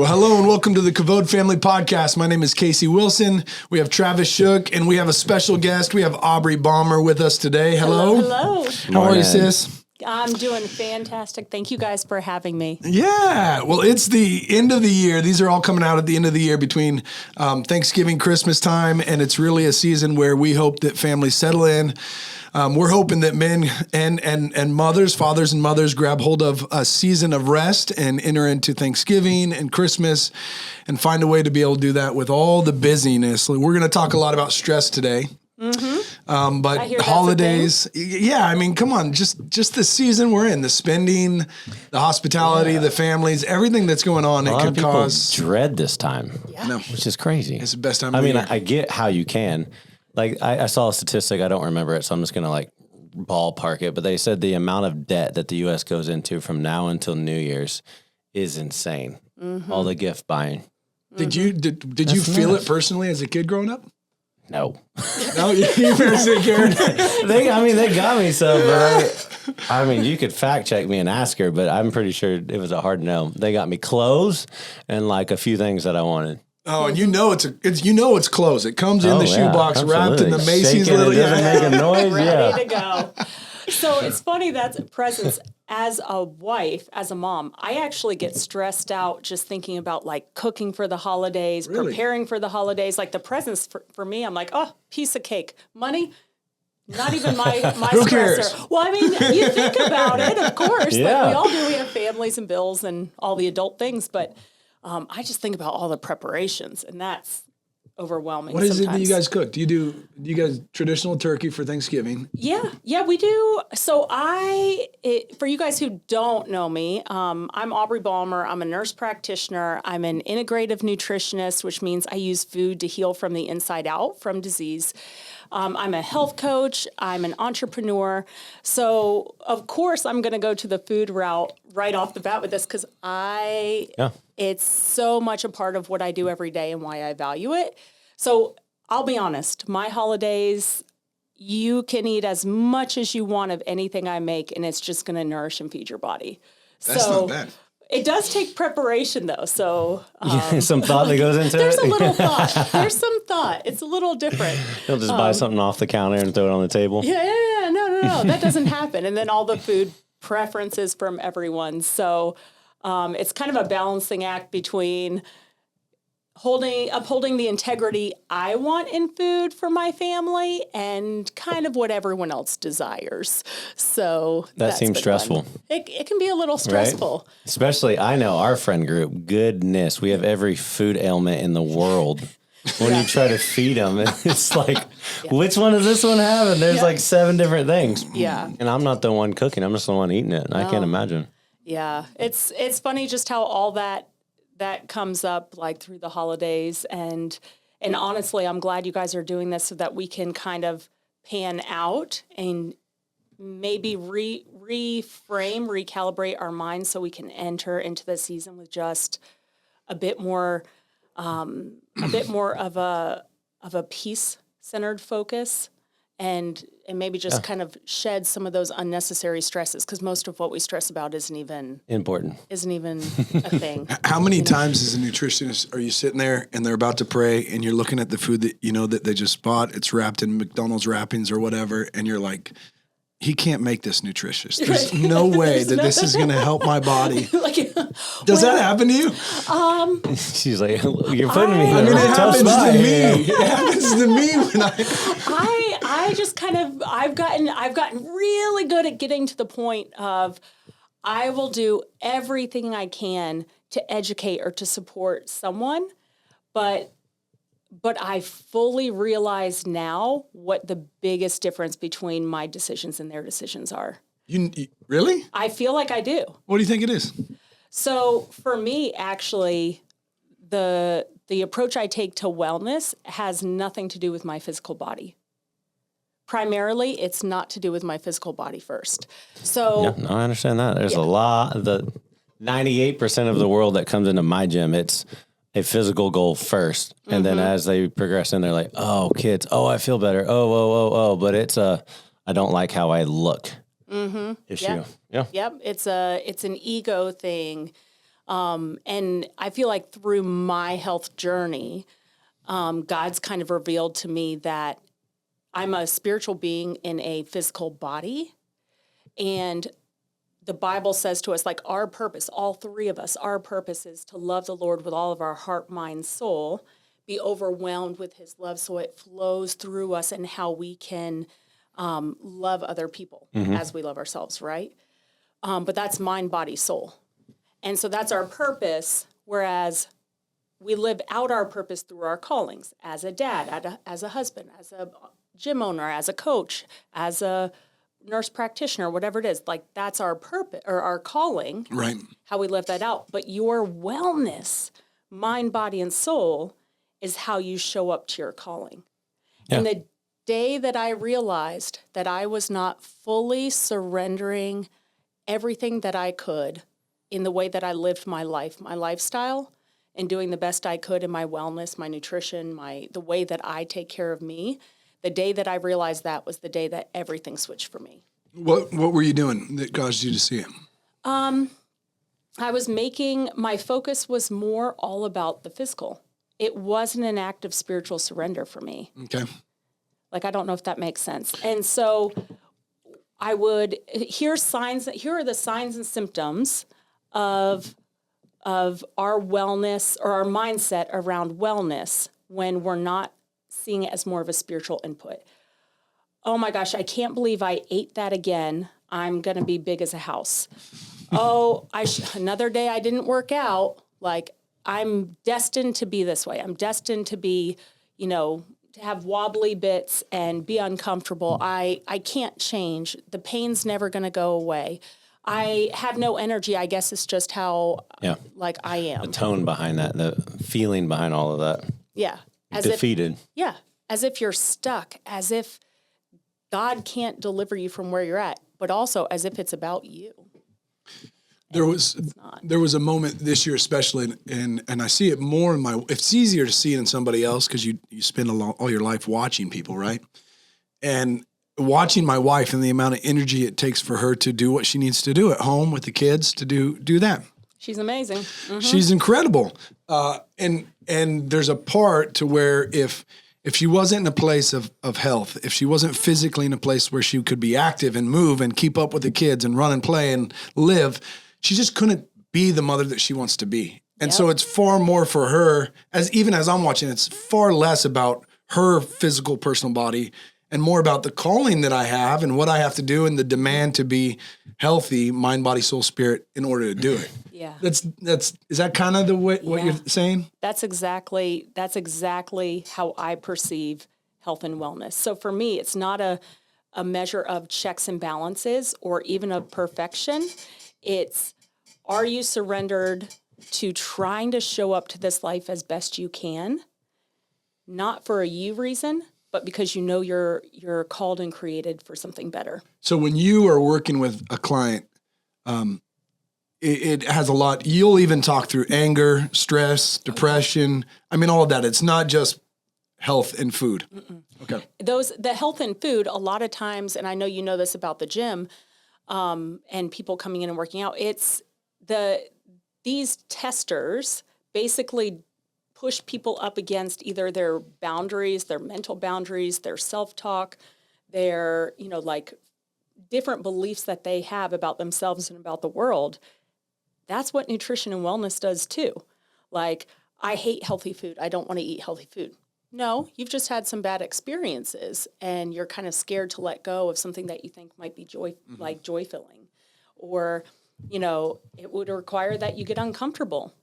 Well, hello and welcome to the Kavod Family Podcast. My name is Casey Wilson. We have Travis Shook and we have a special guest. We have Aubrey Balmer with us today. Hello. Hello. How are you, sis? I'm doing fantastic. Thank you guys for having me. Yeah. Well, it's the end of the year. These are all coming out at the end of the year between Thanksgiving, Christmas time, and it's really a season where we hope that families settle in. We're hoping that men and mothers, fathers and mothers grab hold of a season of rest and enter into Thanksgiving and Christmas and find a way to be able to do that with all the busyness. We're going to talk a lot about stress today. Mm-hmm. But holidays, yeah, I mean, come on, just the season we're in, the spending, the hospitality, the families, everything that's going on, it could cause dread this time, which is crazy. It's the best time. I mean, I get how you can. Like I saw a statistic, I don't remember it, so I'm just going to like ballpark it, but they said the amount of debt that the U.S. goes into from now until New Year's is insane. Mm-hmm. All the gift buying. Did you feel it personally as a kid growing up? No. No, you didn't care. They got me some. I mean, you could fact check me and ask her, but I'm pretty sure it was a hard no. They got me clothes and like a few things that I wanted. Oh, and it's clothes. It comes in the shoebox wrapped in the Macy's shaking, little. It doesn't make a noise. Ready to go. So it's funny that's presents. As a wife, as a mom, I actually get stressed out just thinking about like cooking for the holidays, preparing for the holidays. Like the presents for me, I'm like, oh, piece of cake. Money, not even my Who stressor. cares? Well, I mean, you think about it, of course. Like we all do. We have families and bills and all the adult things, but I just think about all the preparations, and that's overwhelming. What is it that you guys cook? Do you guys traditional turkey for Thanksgiving? Yeah, we do. So for you guys who don't know me, I'm Aubrey Balmer. I'm a nurse practitioner. I'm an integrative nutritionist, which means I use food to heal from the inside out from disease. I'm a health coach. I'm an entrepreneur. So, of course, I'm going to go to the food route right off the bat with this because it's so much a part of what I do every day and why I value it. So, I'll be honest, my holidays, you can eat as much as you want of anything I make, and it's just going to nourish and feed your body. That's not bad. It does take preparation, though. So some thought that goes into there's it. There's a little thought. There's some thought. It's a little different. You'll just buy something off the counter and throw it on the table. Yeah. No. That doesn't happen. And then all the food preferences from everyone. So it's kind of a balancing act between upholding the integrity I want in food for my family and kind of what everyone else desires. So that seems stressful. It can be a little stressful. Right? Especially, I know our friend group, goodness, we have every food ailment in the world. When you try to feed them, it's like, which one does this one have? And there's like 7 different things. Yeah. And I'm not the one cooking. I'm just the one eating it. And I can't imagine. Yeah. It's funny just how all that comes up like through the holidays. And honestly, I'm glad you guys are doing this so that we can kind of pan out and maybe recalibrate our minds so we can enter into the season with just a bit more of a peace-centered focus and maybe just kind of shed some of those unnecessary stresses because most of what we stress about isn't even a thing. How many times as a nutritionist are you sitting there and they're about to pray and you're looking at the food that you know that they just bought, it's wrapped in McDonald's wrappings or whatever, and you're like, he can't make this nutritious. There's no way that this is going to help my body. Does that happen to you? She's like, you're putting me in I mean, a it tough happens spot. to me. It happens to me when I just kind of, I've gotten really good at getting to the point of I will do everything I can to educate or to support someone, but I fully realize now what the biggest difference between my decisions and their decisions are. You really? I feel like I do. What do you think it is? So for me, actually, the approach I take to wellness has nothing to do with my physical body. Primarily, it's not to do with my physical body first. So no, I understand that. There's a lot. The 98% of the world that comes into my gym, it's a physical goal first. And then as they progress in, they're like, oh, kids, oh, I feel better. Oh. But it's I don't like how I look issue. Yep. It's an ego thing. And I feel like through my health journey, God's kind of revealed to me that I'm a spiritual being in a physical body. And the Bible says to us, like, our purpose, all three of us, our purpose is to love the Lord with all of our heart, mind, soul, be overwhelmed with his love so it flows through us and how we can love other people as we love ourselves, right? But that's mind, body, soul. And so that's our purpose, whereas we live out our purpose through our callings as a dad, as a husband, as a gym owner, as a coach, as a nurse practitioner, whatever it is. Like, that's our purpose or our calling, Right. how we live that out. But your wellness, mind, body, and soul, is how you show up to your calling. Yeah. And the day that I realized that I was not fully surrendering everything that I could in the way that I lived my life, my lifestyle, and doing the best I could in my wellness, my nutrition, the way that I take care of me, the day that I realized that was the day that everything switched for me. What were you doing that caused you to see it? My focus was more all about the physical. It wasn't an act of spiritual surrender for me. Okay. Like, I don't know if that makes sense. And so I would here are the signs and symptoms of our wellness or our mindset around wellness when we're not seeing it as more of a spiritual input. Oh my gosh, I can't believe I ate that again. I'm going to be big as a house. Oh, another day I didn't work out. Like, I'm destined to be this way. I'm destined to be, to have wobbly bits and be uncomfortable. I can't change. The pain's never going to go away. I have no energy. I guess it's just how, I am. The tone behind that, the feeling behind all of that. Yeah. Defeated. As if you're stuck, as if God can't deliver you from where you're at, but also as if it's about you. There was a moment this year, especially, and I see it more it's easier to see it in somebody else because you spend all your life watching people, right? And watching my wife and the amount of energy it takes for her to do what she needs to do at home with the kids, to do that. She's amazing. Mm-hmm. She's incredible. And there's a part to where if she wasn't in a place of health, if she wasn't physically in a place where she could be active and move and keep up with the kids and run and play and live, she just couldn't be the mother that she wants to be. And so it's far more for her, even as I'm watching, it's far less about her physical personal body and more about the calling that I have and what I have to do and the demand to be healthy, mind, body, soul, spirit, in order to do it. Yeah. Is that kind of the way, what you're saying? That's exactly how I perceive health and wellness. So for me, it's not a measure of checks and balances or even of perfection. It's, are you surrendered to trying to show up to this life as best you can, not for a you reason, but because you know you're called and created for something better. So when you are working with a client, it has a lot. You'll even talk through anger, stress, depression. I mean, all of that. It's not just health and food. Mm-mm. Okay. The health and food, a lot of times, and I know you know this about the gym, and people coming in and working out, it's these testers basically push people up against either their boundaries, their mental boundaries, their self-talk, their, different beliefs that they have about themselves and about the world. That's what nutrition and wellness does too. Like, I hate healthy food. I don't want to eat healthy food. No, you've just had some bad experiences and you're kind of scared to let go of something that you think might be joy-filling. Or, it would require that you get uncomfortable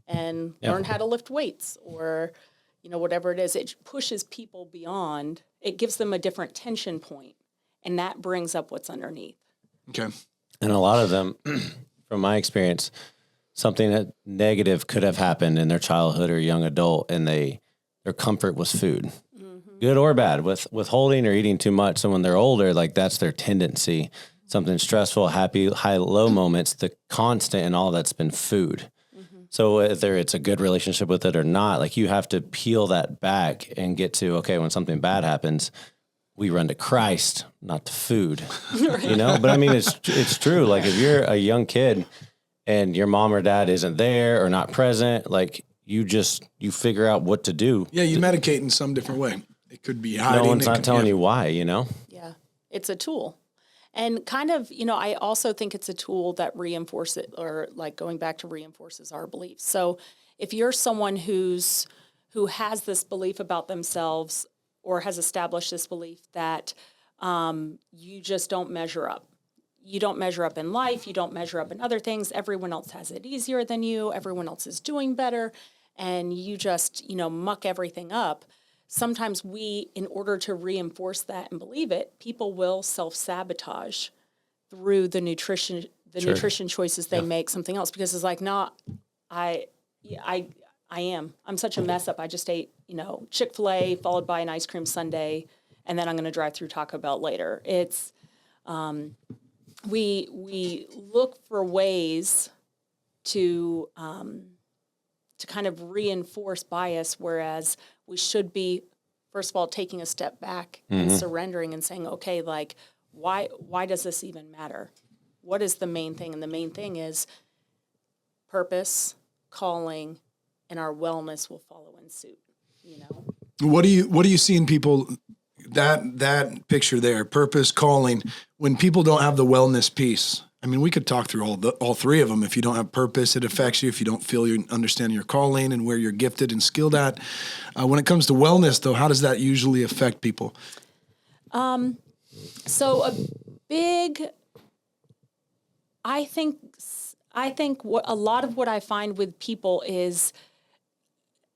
and learn how to lift weights or, whatever it is. It pushes people beyond. It gives them a different tension point, and that brings up what's underneath. Okay. And a lot of them, from my experience, something that negative could have happened in their childhood or young adult, and their comfort was food, good or bad, withholding or eating too much. So when they're older, like, that's their tendency. Something stressful, happy, high, low moments, the constant and all that's been food. So whether it's a good relationship with it or not, like, you have to peel that back and get to, okay, when something bad happens, we run to Christ, not to food, But I mean, it's true. Like, if you're a young kid and your mom or dad isn't there or not present, like you figure out what to do. Yeah, you medicate in some different way. It could be hiding. No one's not telling you why, you know? Yeah, it's a tool. And kind of, I also think it's a tool that reinforces, or like going back to reinforces our beliefs. So if you're someone who has this belief about themselves or has established this belief that you just don't measure up. You don't measure up in life. You don't measure up in other things. Everyone else has it easier than you. Everyone else is doing better. And you just, muck everything up. Sometimes in order to reinforce that and believe it, people will self-sabotage through the nutrition choices they make, something else, because it's like, no, I am. I'm such a mess up. I just ate, Chick-fil-A followed by an ice cream sundae, and then I'm going to drive through Taco Bell later. It's, we look for ways to kind of reinforce bias, whereas we should be, first of all, taking a step back and surrendering and saying, okay, like, why does this even matter? What is the main thing? And the main thing is purpose, calling, and our wellness will follow in suit, What do you see in people, that picture there, purpose, calling, when people don't have the wellness piece? I mean, we could talk through all three of them. If you don't have purpose, it affects you. If you don't feel you understand your calling and where you're gifted and skilled at. When it comes to wellness, though, how does that usually affect people? So I think what a lot of what I find with people is,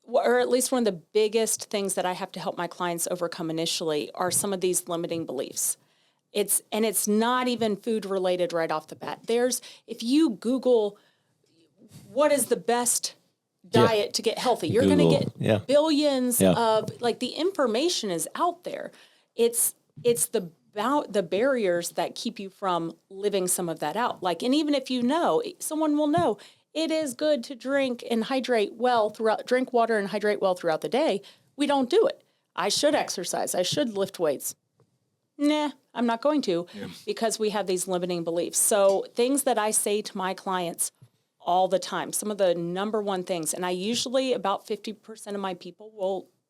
or at least one of the biggest things that I have to help my clients overcome initially, are some of these limiting beliefs. It's not even food related right off the bat. If you Google what is the best diet to get healthy, you're going to get billions of, like, the information is out there. It's the barriers that keep you from living some of that out. Like, and even if someone will know it is good to drink water and hydrate well throughout the day. We don't do it. I should exercise. I should lift weights. Nah, I'm not going to, because we have these limiting beliefs. So things that I say to my clients all the time, some of the number one things, and I usually, about 50% of my people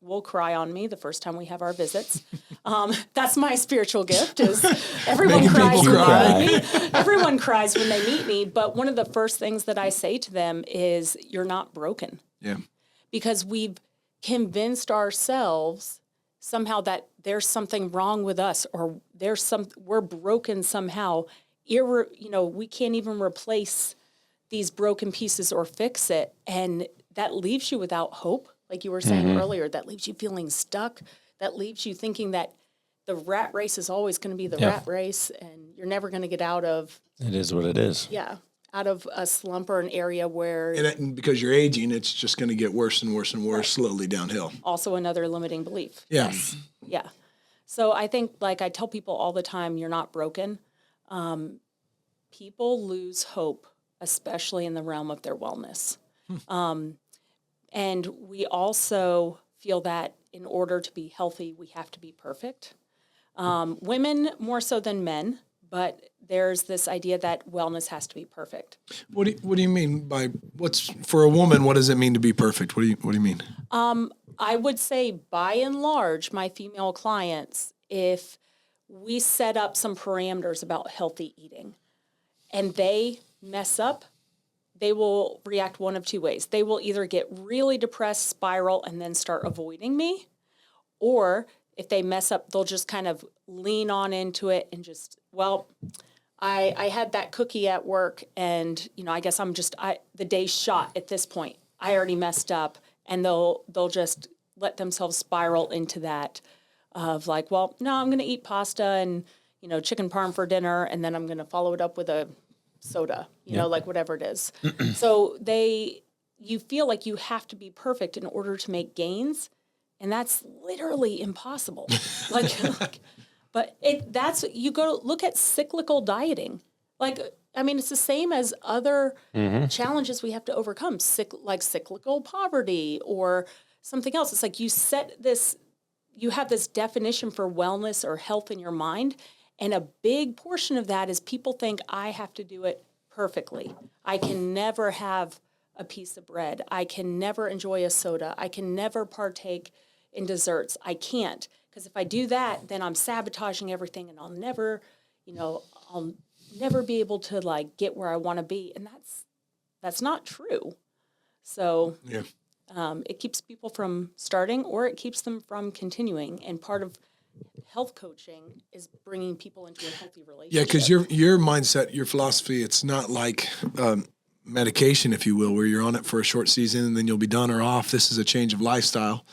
will cry on me the first time we have our visits. That's my spiritual gift, is everyone cries when they meet me. Everyone cries when they meet me. But one of the first things that I say to them is, you're not broken. Yeah. Because we've convinced ourselves somehow that there's something wrong with us, or we're broken somehow. We can't even replace these broken pieces or fix it. And that leaves you without hope. Like you were saying earlier, that leaves you feeling stuck. That leaves you thinking that the rat race is always going to be the rat race, and you're never going to get out of. It is what it is. Yeah. Out of a slump or an area where. And because you're aging, it's just going to get worse and worse and worse, slowly downhill. Also another limiting belief. Yeah. Yes. Yeah. So I think, like I tell people all the time, you're not broken. People lose hope, especially in the realm of their wellness. And we also feel that in order to be healthy, we have to be perfect. Women more so than men, but there's this idea that wellness has to be perfect. What do you mean by for a woman? What does it mean to be perfect? What do you mean? I would say, by and large, my female clients, if we set up some parameters about healthy eating and they mess up, they will react one of two ways. They will either get really depressed, spiral, and then start avoiding me, or if they mess up, they'll just kind of lean on into it and just, I had that cookie at work, and I guess the day's shot at this point. I already messed up, and they'll just let themselves spiral into that of like, no, I'm going to eat pasta and chicken parm for dinner, and then I'm going to follow it up with a soda, like whatever it is. So you feel like you have to be perfect in order to make gains, and that's literally impossible. But you go look at cyclical dieting. It's the same as other challenges we have to overcome, like cyclical poverty or something else. It's like you have this definition for wellness or health in your mind. And a big portion of that is people think I have to do it perfectly. I can never have a piece of bread. I can never enjoy a soda. I can never partake in desserts. I can't, because if I do that, then I'm sabotaging everything, and I'll never be able to like get where I want to be, and that's not true. So Yeah. it keeps people from starting, or it keeps them from continuing. And part of health coaching is bringing people into a healthy relationship. Yeah, because your mindset, your philosophy, it's not like medication, if you will, where you're on it for a short season and then you'll be done or off. This is a change of lifestyle,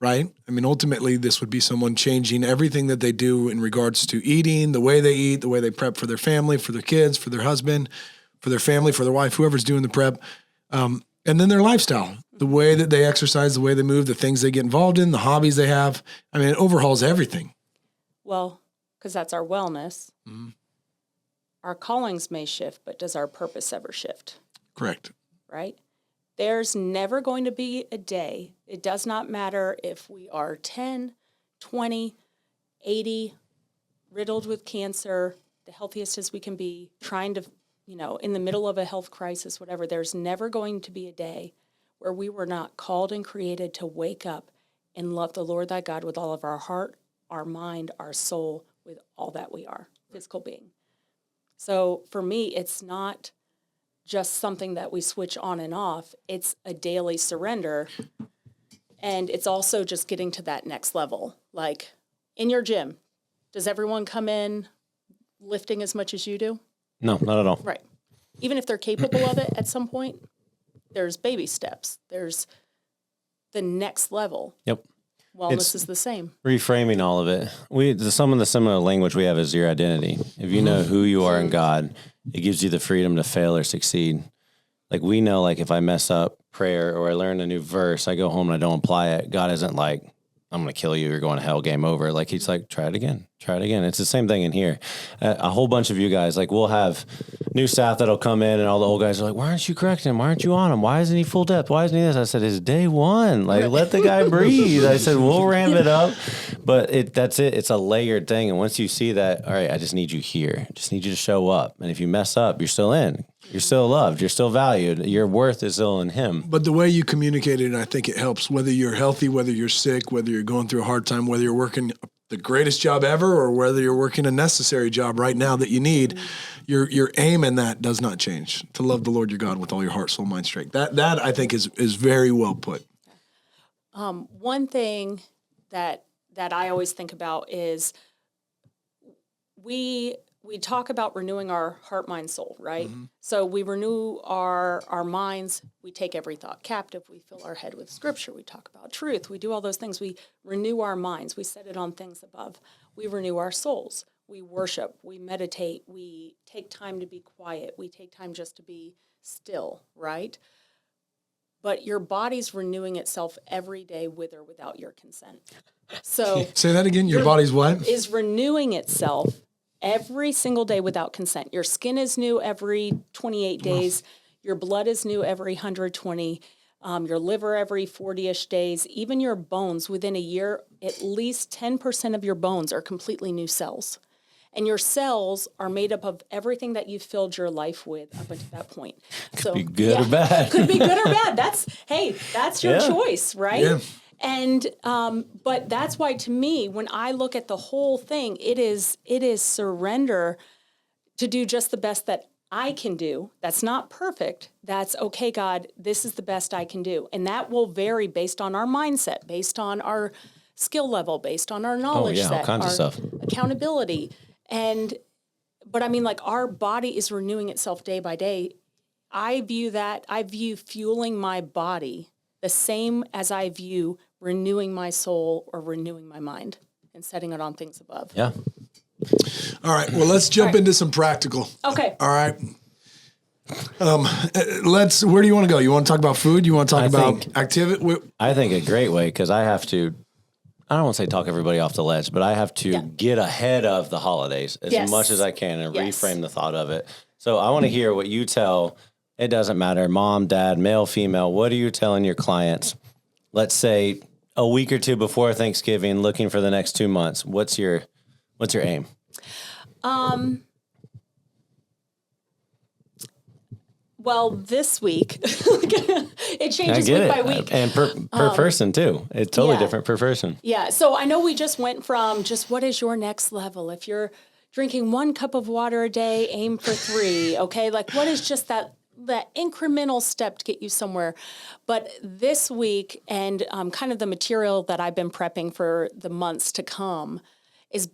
right? I mean, ultimately, this would be someone changing everything that they do in regards to eating, the way they eat, the way they prep for their family, for their kids, for their husband, for their family, for their wife, whoever's doing the prep, and then their lifestyle, the way that they exercise, the way they move, the things they get involved in, the hobbies they have. I mean, it overhauls everything. Well, because that's our wellness. Mm-hmm. Our callings may shift, but does our purpose ever shift? Correct. Right? There's never going to be a day. It does not matter if we are 10, 20, 80, riddled with cancer, the healthiest as we can be, trying to, in the middle of a health crisis, whatever. There's never going to be a day where we were not called and created to wake up and love the Lord thy God with all of our heart, our mind, our soul, with all that we are, physical being. So for me, it's not just something that we switch on and off. It's a daily surrender. And it's also just getting to that next level. Like in your gym, does everyone come in lifting as much as you do? No, not at all. Right. Even if they're capable of it at some point, there's baby steps. There's the next level. Yep. Wellness is the same. Reframing all of it. Some of the similar language we have is your identity. If you know who you are in God, it gives you the freedom to fail or succeed. Like we know, like if I mess up prayer or I learn a new verse, I go home and I don't apply it. God isn't like, I'm going to kill you. You're going to hell, game over. Like he's like, try it again. Try it again. It's the same thing in here. A whole bunch of you guys, like we'll have new staff that'll come in and all the old guys are like, why aren't you correcting him? Why aren't you on him? Why isn't he full depth? Why isn't he this? I said, it's day one. Like let the guy breathe. I said, we'll ramp it up. But that's it. It's a layered thing. And once you see that, all right, I just need you here. Just need you to show up. And if you mess up, you're still in. You're still loved. You're still valued. Your worth is still in him. But the way you communicate it, I think it helps, whether you're healthy, whether you're sick, whether you're going through a hard time, whether you're working the greatest job ever or whether you're working a necessary job right now that you need, your aim in that does not change. To love the Lord your God with all your heart, soul, mind, strength. That I think is very well put. One thing that I always think about is we talk about renewing our heart, mind, soul, right? Mm-hmm. So we renew our minds. We take every thought captive. We fill our head with scripture. We talk about truth. We do all those things. We renew our minds. We set it on things above. We renew our souls. We worship. We meditate. We take time to be quiet. We take time just to be still, right? But your body's renewing itself every day with or without your consent. So say that again. Your body's what? Is renewing itself every single day without consent. Your skin is new every 28 days. Your blood is new every 120. Your liver every 40-ish days. Even your bones within a year, at least 10% of your bones are completely new cells. And your cells are made up of everything that you've filled your life with up until that point. Could be good or bad. Could be good or bad. That's your choice, right? Yeah. And but that's why, to me, when I look at the whole thing, it is surrender to do just the best that I can do. That's not perfect. That's okay, God, this is the best I can do. And that will vary based on our mindset, based on our skill level, based on our knowledge set, all kinds of stuff. Accountability. But I mean, like our body is renewing itself day by day. I view fueling my body the same as I view renewing my soul or renewing my mind and setting it on things above. Yeah. All right. Well, let's jump into some practical. Okay. All right. Where do you want to go? You want to talk about food? You want to talk about activity? I think a great way, because I have to, I don't want to say talk everybody off the ledge, but I have to get ahead of the holidays as much as I can and reframe the thought of it. So I want to hear what you tell. It doesn't matter, mom, dad, male, female. What are you telling your clients? Let's say a week or two before Thanksgiving, looking for the next 2 months. What's your aim? Well, this week, it changes week by week. And per person too. It's totally different per person. Yeah. So I know we just went from just what is your next level? If you're drinking 1 cup of water a day, aim for 3. Okay. Like what is just that incremental step to get you somewhere? But this week and kind of the material that I've been prepping for the months to come is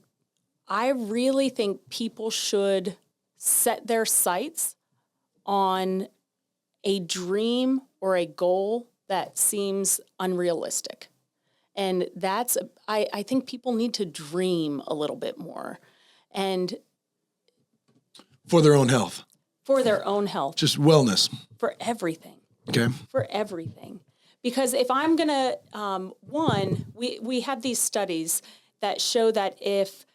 I really think people should set their sights on a dream or a goal that seems unrealistic. And that's, I think people need to dream a little bit more. And for their own health. For their own health. Just wellness. For everything. Okay. For everything. Because if I'm going to, we have these studies that show that if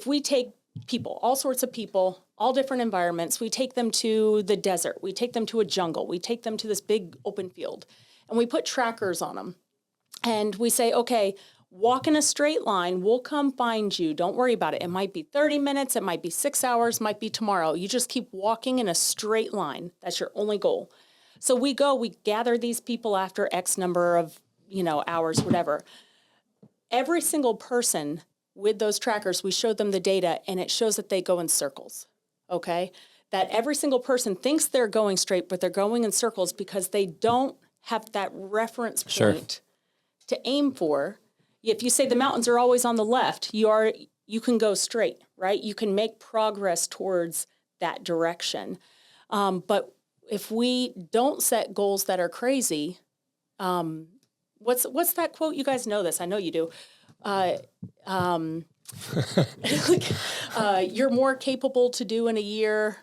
we take people, all sorts of people, all different environments, we take them to the desert, we take them to a jungle, we take them to this big open field, and we put trackers on them. And we say, okay, walk in a straight line, we'll come find you. Don't worry about it. It might be 30 minutes, it might be 6 hours, might be tomorrow. You just keep walking in a straight line. That's your only goal. So we gather these people after X number of, hours, whatever. Every single person with those trackers, we show them the data, and it shows that they go in circles, okay? That every single person thinks they're going straight, but they're going in circles because they don't have that reference point to aim for. If you say the mountains are always on the left, you can go straight, right? You can make progress towards that direction. But if we don't set goals that are crazy, what's that quote? You guys know this. I know you do. You're more capable to do in a year,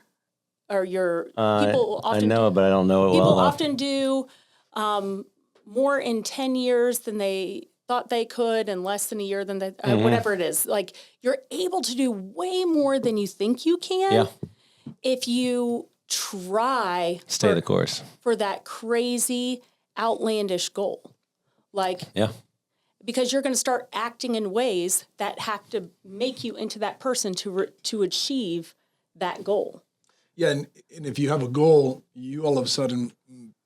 or people often. I know, but I don't know it well enough. People often do more in 10 years than they thought they could, and less than a year than they, whatever it is. Like you're able to do way more than you think you can if you try. Stay the course for that crazy, outlandish goal. Because you're going to start acting in ways that have to make you into that person to achieve that goal. Yeah, and if you have a goal, you all of a sudden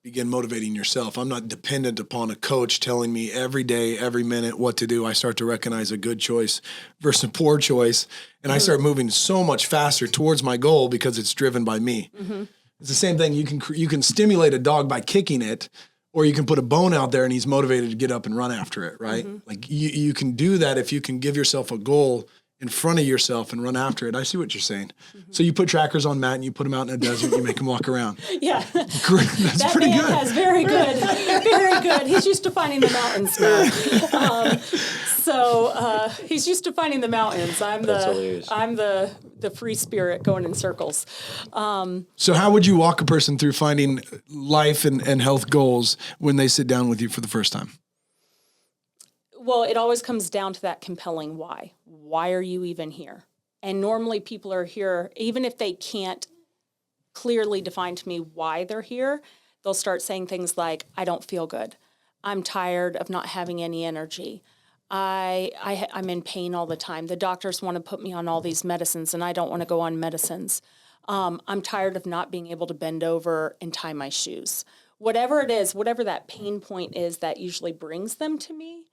begin motivating yourself. I'm not dependent upon a coach telling me every day, every minute what to do. I start to recognize a good choice versus a poor choice, and I start moving so much faster towards my goal because it's driven by me. Mm-hmm. It's the same thing. You can stimulate a dog by kicking it, or you can put a bone out there and he's motivated to get up and run after it, right? Mm-hmm. Like you can do that if you can give yourself a goal in front of yourself and run after it. I see what you're saying. Mm-hmm. So you put trackers on Matt and you put him out in a desert, you make him walk around. Yeah. Great. That's that pretty man good. Has very good, very good. He's used to finding the mountains now. He's used to finding the mountains. I'm the free spirit going in circles. So how would you walk a person through finding life and health goals when they sit down with you for the first time? Well, it always comes down to that compelling why. Why are you even here? And normally people are here, even if they can't clearly define to me why they're here, they'll start saying things like, I don't feel good. I'm tired of not having any energy. I'm in pain all the time. The doctors want to put me on all these medicines, and I don't want to go on medicines. I'm tired of not being able to bend over and tie my shoes. Whatever it is, whatever that pain point is that usually brings them to me,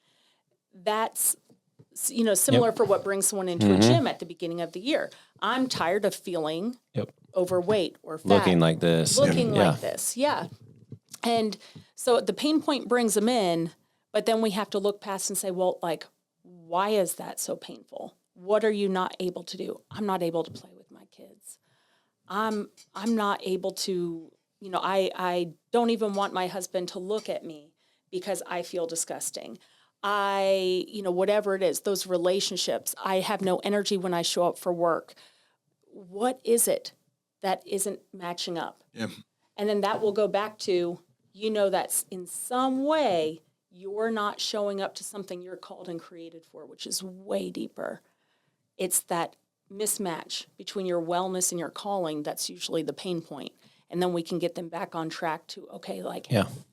that's similar for what brings someone into a gym at the beginning of the year. I'm tired of feeling overweight or fat. Looking like this. Like this, yeah. And so the pain point brings them in, but then we have to look past and say, well, like, why is that so painful? What are you not able to do? I'm not able to play with my kids. I'm not able to, I don't even want my husband to look at me because I feel disgusting. Whatever it is, those relationships, I have no energy when I show up for work. What is it that isn't matching up? Yeah. And then that will go back to, that's in some way you're not showing up to something you're called and created for, which is way deeper. It's that mismatch between your wellness and your calling that's usually the pain point. And then we can get them back on track to,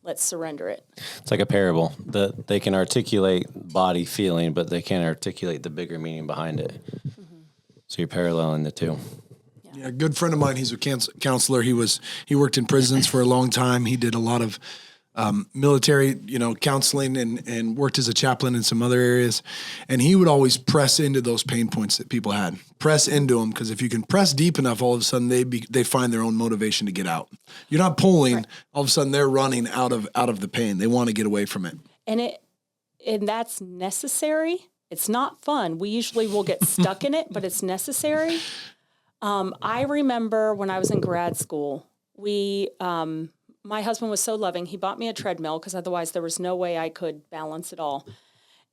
let's surrender it. It's like a parable. They can articulate body feeling, but they can't articulate the bigger meaning behind it. Mm-hmm. So you're paralleling the two. Yeah, a good friend of mine, he's a counselor. He worked in prisons for a long time. He did a lot of military, counseling and worked as a chaplain in some other areas. And he would always press into those pain points that people had. Press into them, because if you can press deep enough, all of a sudden they find their own motivation to get out. You're not pulling, right. All of a sudden they're running out of the pain. They want to get away from it. And that's necessary. It's not fun. We usually will get stuck in it, but it's necessary. I remember when I was in grad school, my husband was so loving. He bought me a treadmill because otherwise there was no way I could balance it all.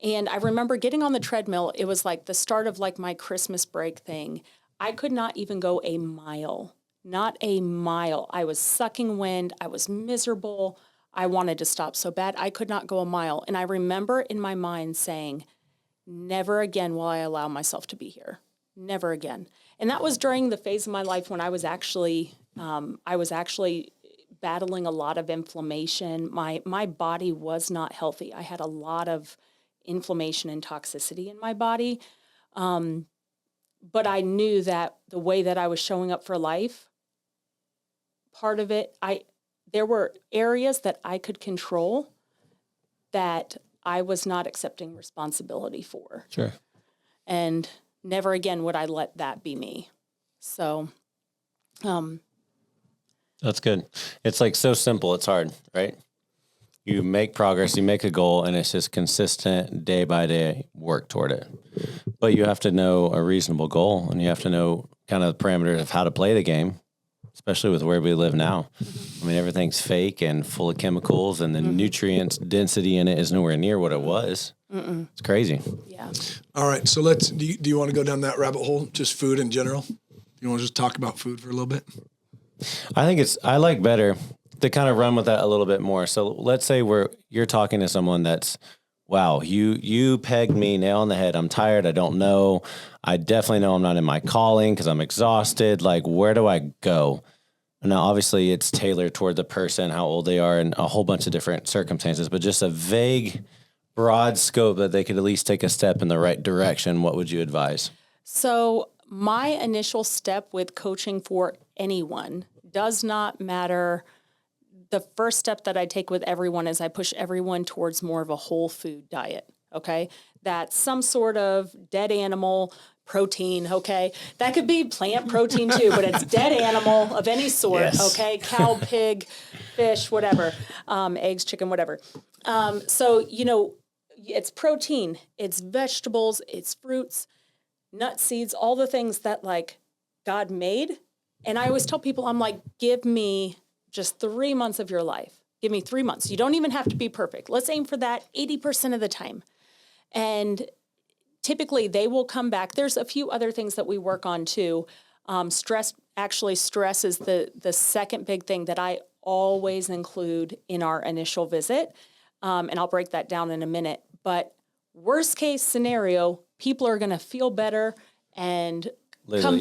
And I remember getting on the treadmill. It was like the start of like my Christmas break thing. I could not even go a mile, not a mile. I was sucking wind. I was miserable. I wanted to stop so bad. I could not go a mile. And I remember in my mind saying, never again will I allow myself to be here. Never again. And that was during the phase of my life when I was actually battling a lot of inflammation. My body was not healthy. I had a lot of inflammation and toxicity in my body. But I knew that the way that I was showing up for life, part of it, there were areas that I could control that I was not accepting responsibility for. Sure. And never again would I let that be me. So, that's good. It's like so simple. It's hard, right? You make progress, you make a goal, and it's just consistent day by day work toward it. But you have to know a reasonable goal, and you have to know kind of the parameters of how to play the game, especially with where we live now. I mean, everything's fake and full of chemicals, and the nutrients density in it is nowhere near what it was. It's crazy. Yeah. All right. So do you want to go down that rabbit hole? Just food in general? You want to just talk about food for a little bit? I like better to kind of run with that a little bit more. So let's say you're talking to someone that's, wow, you pegged me nail on the head. I'm tired. I don't know. I definitely know I'm not in my calling because I'm exhausted. Like, where do I go? Now, obviously it's tailored toward the person, how old they are, and a whole bunch of different circumstances, but just a vague, broad scope that they could at least take a step in the right direction. What would you advise? So my initial step with coaching for anyone does not matter. The first step that I take with everyone is I push everyone towards more of a whole food diet, okay? That's some sort of dead animal protein, okay? That could be plant protein too, but it's dead animal of any sort, yes. Okay? Cow, pig, fish, whatever, eggs, chicken, whatever. So, it's protein, it's vegetables, it's fruits, nuts, seeds, all the things that like God made. And I always tell people, I'm like, give me just 3 months of your life. Give me 3 months. You don't even have to be perfect. Let's aim for that 80% of the time. And typically they will come back. There's a few other things that we work on too. Stress is the second big thing that I always include in our initial visit. And I'll break that down in a minute. But worst case scenario, people are going to feel better and come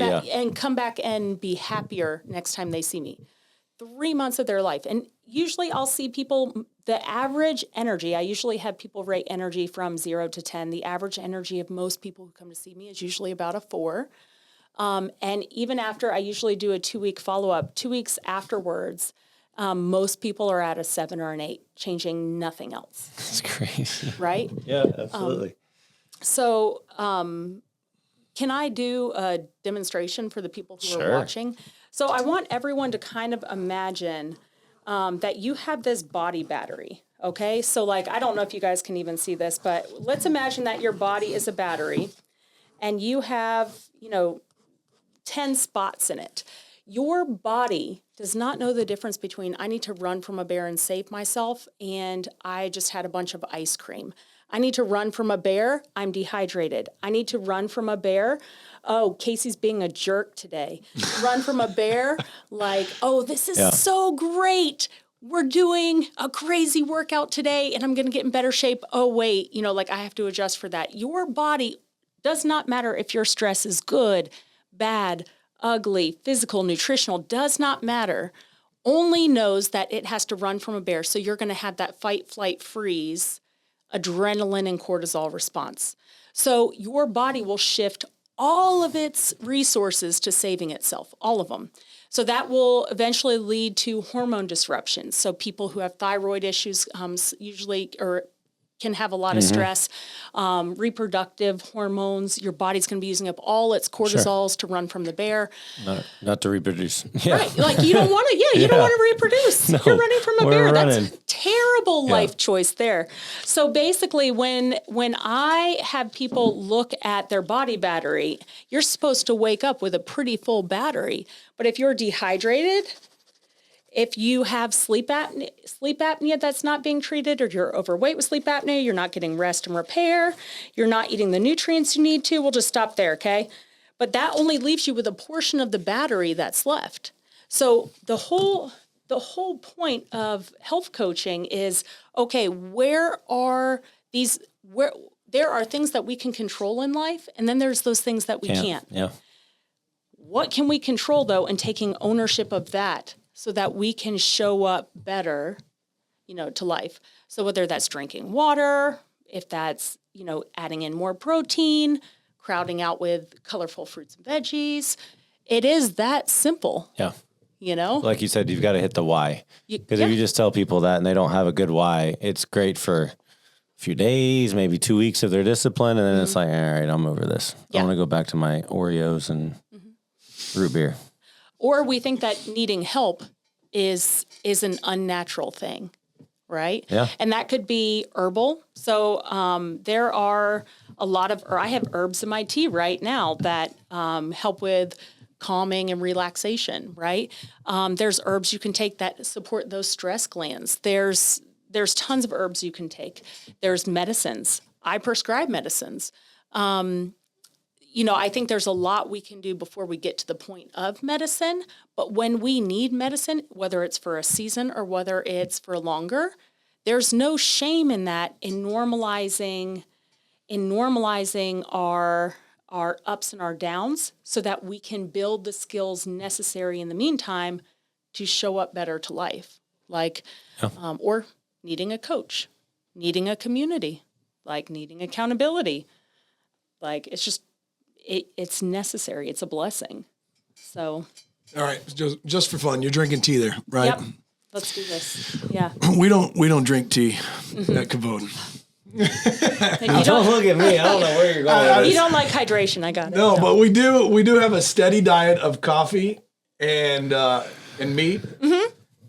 back and be happier next time they see me. 3 months of their life. And usually I'll see people, the average energy, I usually have people rate energy from 0 to 10. The average energy of most people who come to see me is usually about a 4. And even after, I usually do a 2-week follow-up. 2 weeks afterwards, most people are at a 7 or an 8, changing nothing else. That's crazy. Right? Yeah, absolutely. So can I do a demonstration for the people who are watching? So I want everyone to kind of imagine that you have this body battery, okay? So like, I don't know if you guys can even see this, but let's imagine that your body is a battery and you have, 10 spots in it. Your body does not know the difference between I need to run from a bear and save myself and I just had a bunch of ice cream. I need to run from a bear. I'm dehydrated. I need to run from a bear. Oh, Casey's being a jerk today. Run from a bear. Like, oh, this is so great. We're doing a crazy workout today and I'm going to get in better shape. Oh, wait, I have to adjust for that. Your body does not matter if your stress is good, bad, ugly, physical, nutritional, does not matter. Only knows that it has to run from a bear. So you're going to have that fight, flight, freeze, adrenaline and cortisol response. So your body will shift all of its resources to saving itself, all of them. So that will eventually lead to hormone disruptions. So people who have thyroid issues usually can have a lot of stress, reproductive hormones. Your body's going to be using up all its cortisols to run from the bear. Not to reproduce. Yeah. Right. Like you don't want to, you don't want to reproduce. No, you're running from a bear. Running. That's a terrible life choice there. So basically when I have people look at their body battery, you're supposed to wake up with a pretty full battery. But if you're dehydrated, if you have sleep apnea that's not being treated, or you're overweight with sleep apnea, you're not getting rest and repair, you're not eating the nutrients you need to, we'll just stop there, okay? But that only leaves you with a portion of the battery that's left. So the whole point of health coaching is, okay, there are things that we can control in life, and then there's those things that we can't. Yeah. What can we control, though, and taking ownership of that so that we can show up better, to life. So whether that's drinking water, if that's, adding in more protein, crowding out with colorful fruits and veggies, it is that simple. Yeah. Like you said, you've got to hit the why. Because if you just tell people that and they don't have a good why, it's great for a few days, maybe 2 weeks of their discipline. And then it's like, all right, I'm over this. I want to go back to my Oreos and root beer. Or we think that needing help is an unnatural thing, right? Yeah. And that could be herbal. So there are I have herbs in my tea right now that help with calming and relaxation, right? There's herbs you can take that support those stress glands. There's tons of herbs you can take. There's medicines. I prescribe medicines. I think there's a lot we can do before we get to the point of medicine. But when we need medicine, whether it's for a season or whether it's for longer, there's no shame in that, in normalizing our ups and our downs so that we can build the skills necessary in the meantime to show up better to life. Or needing a coach, needing a community, needing accountability. It's necessary. It's a blessing. So. All right. Just for fun. You're drinking tea there, right? Yep. Let's do this. Yeah. We don't drink tea at Kavod. Don't look at me. I don't know where you're going. You don't like hydration. I got it. No, but we do have a steady diet of coffee and meat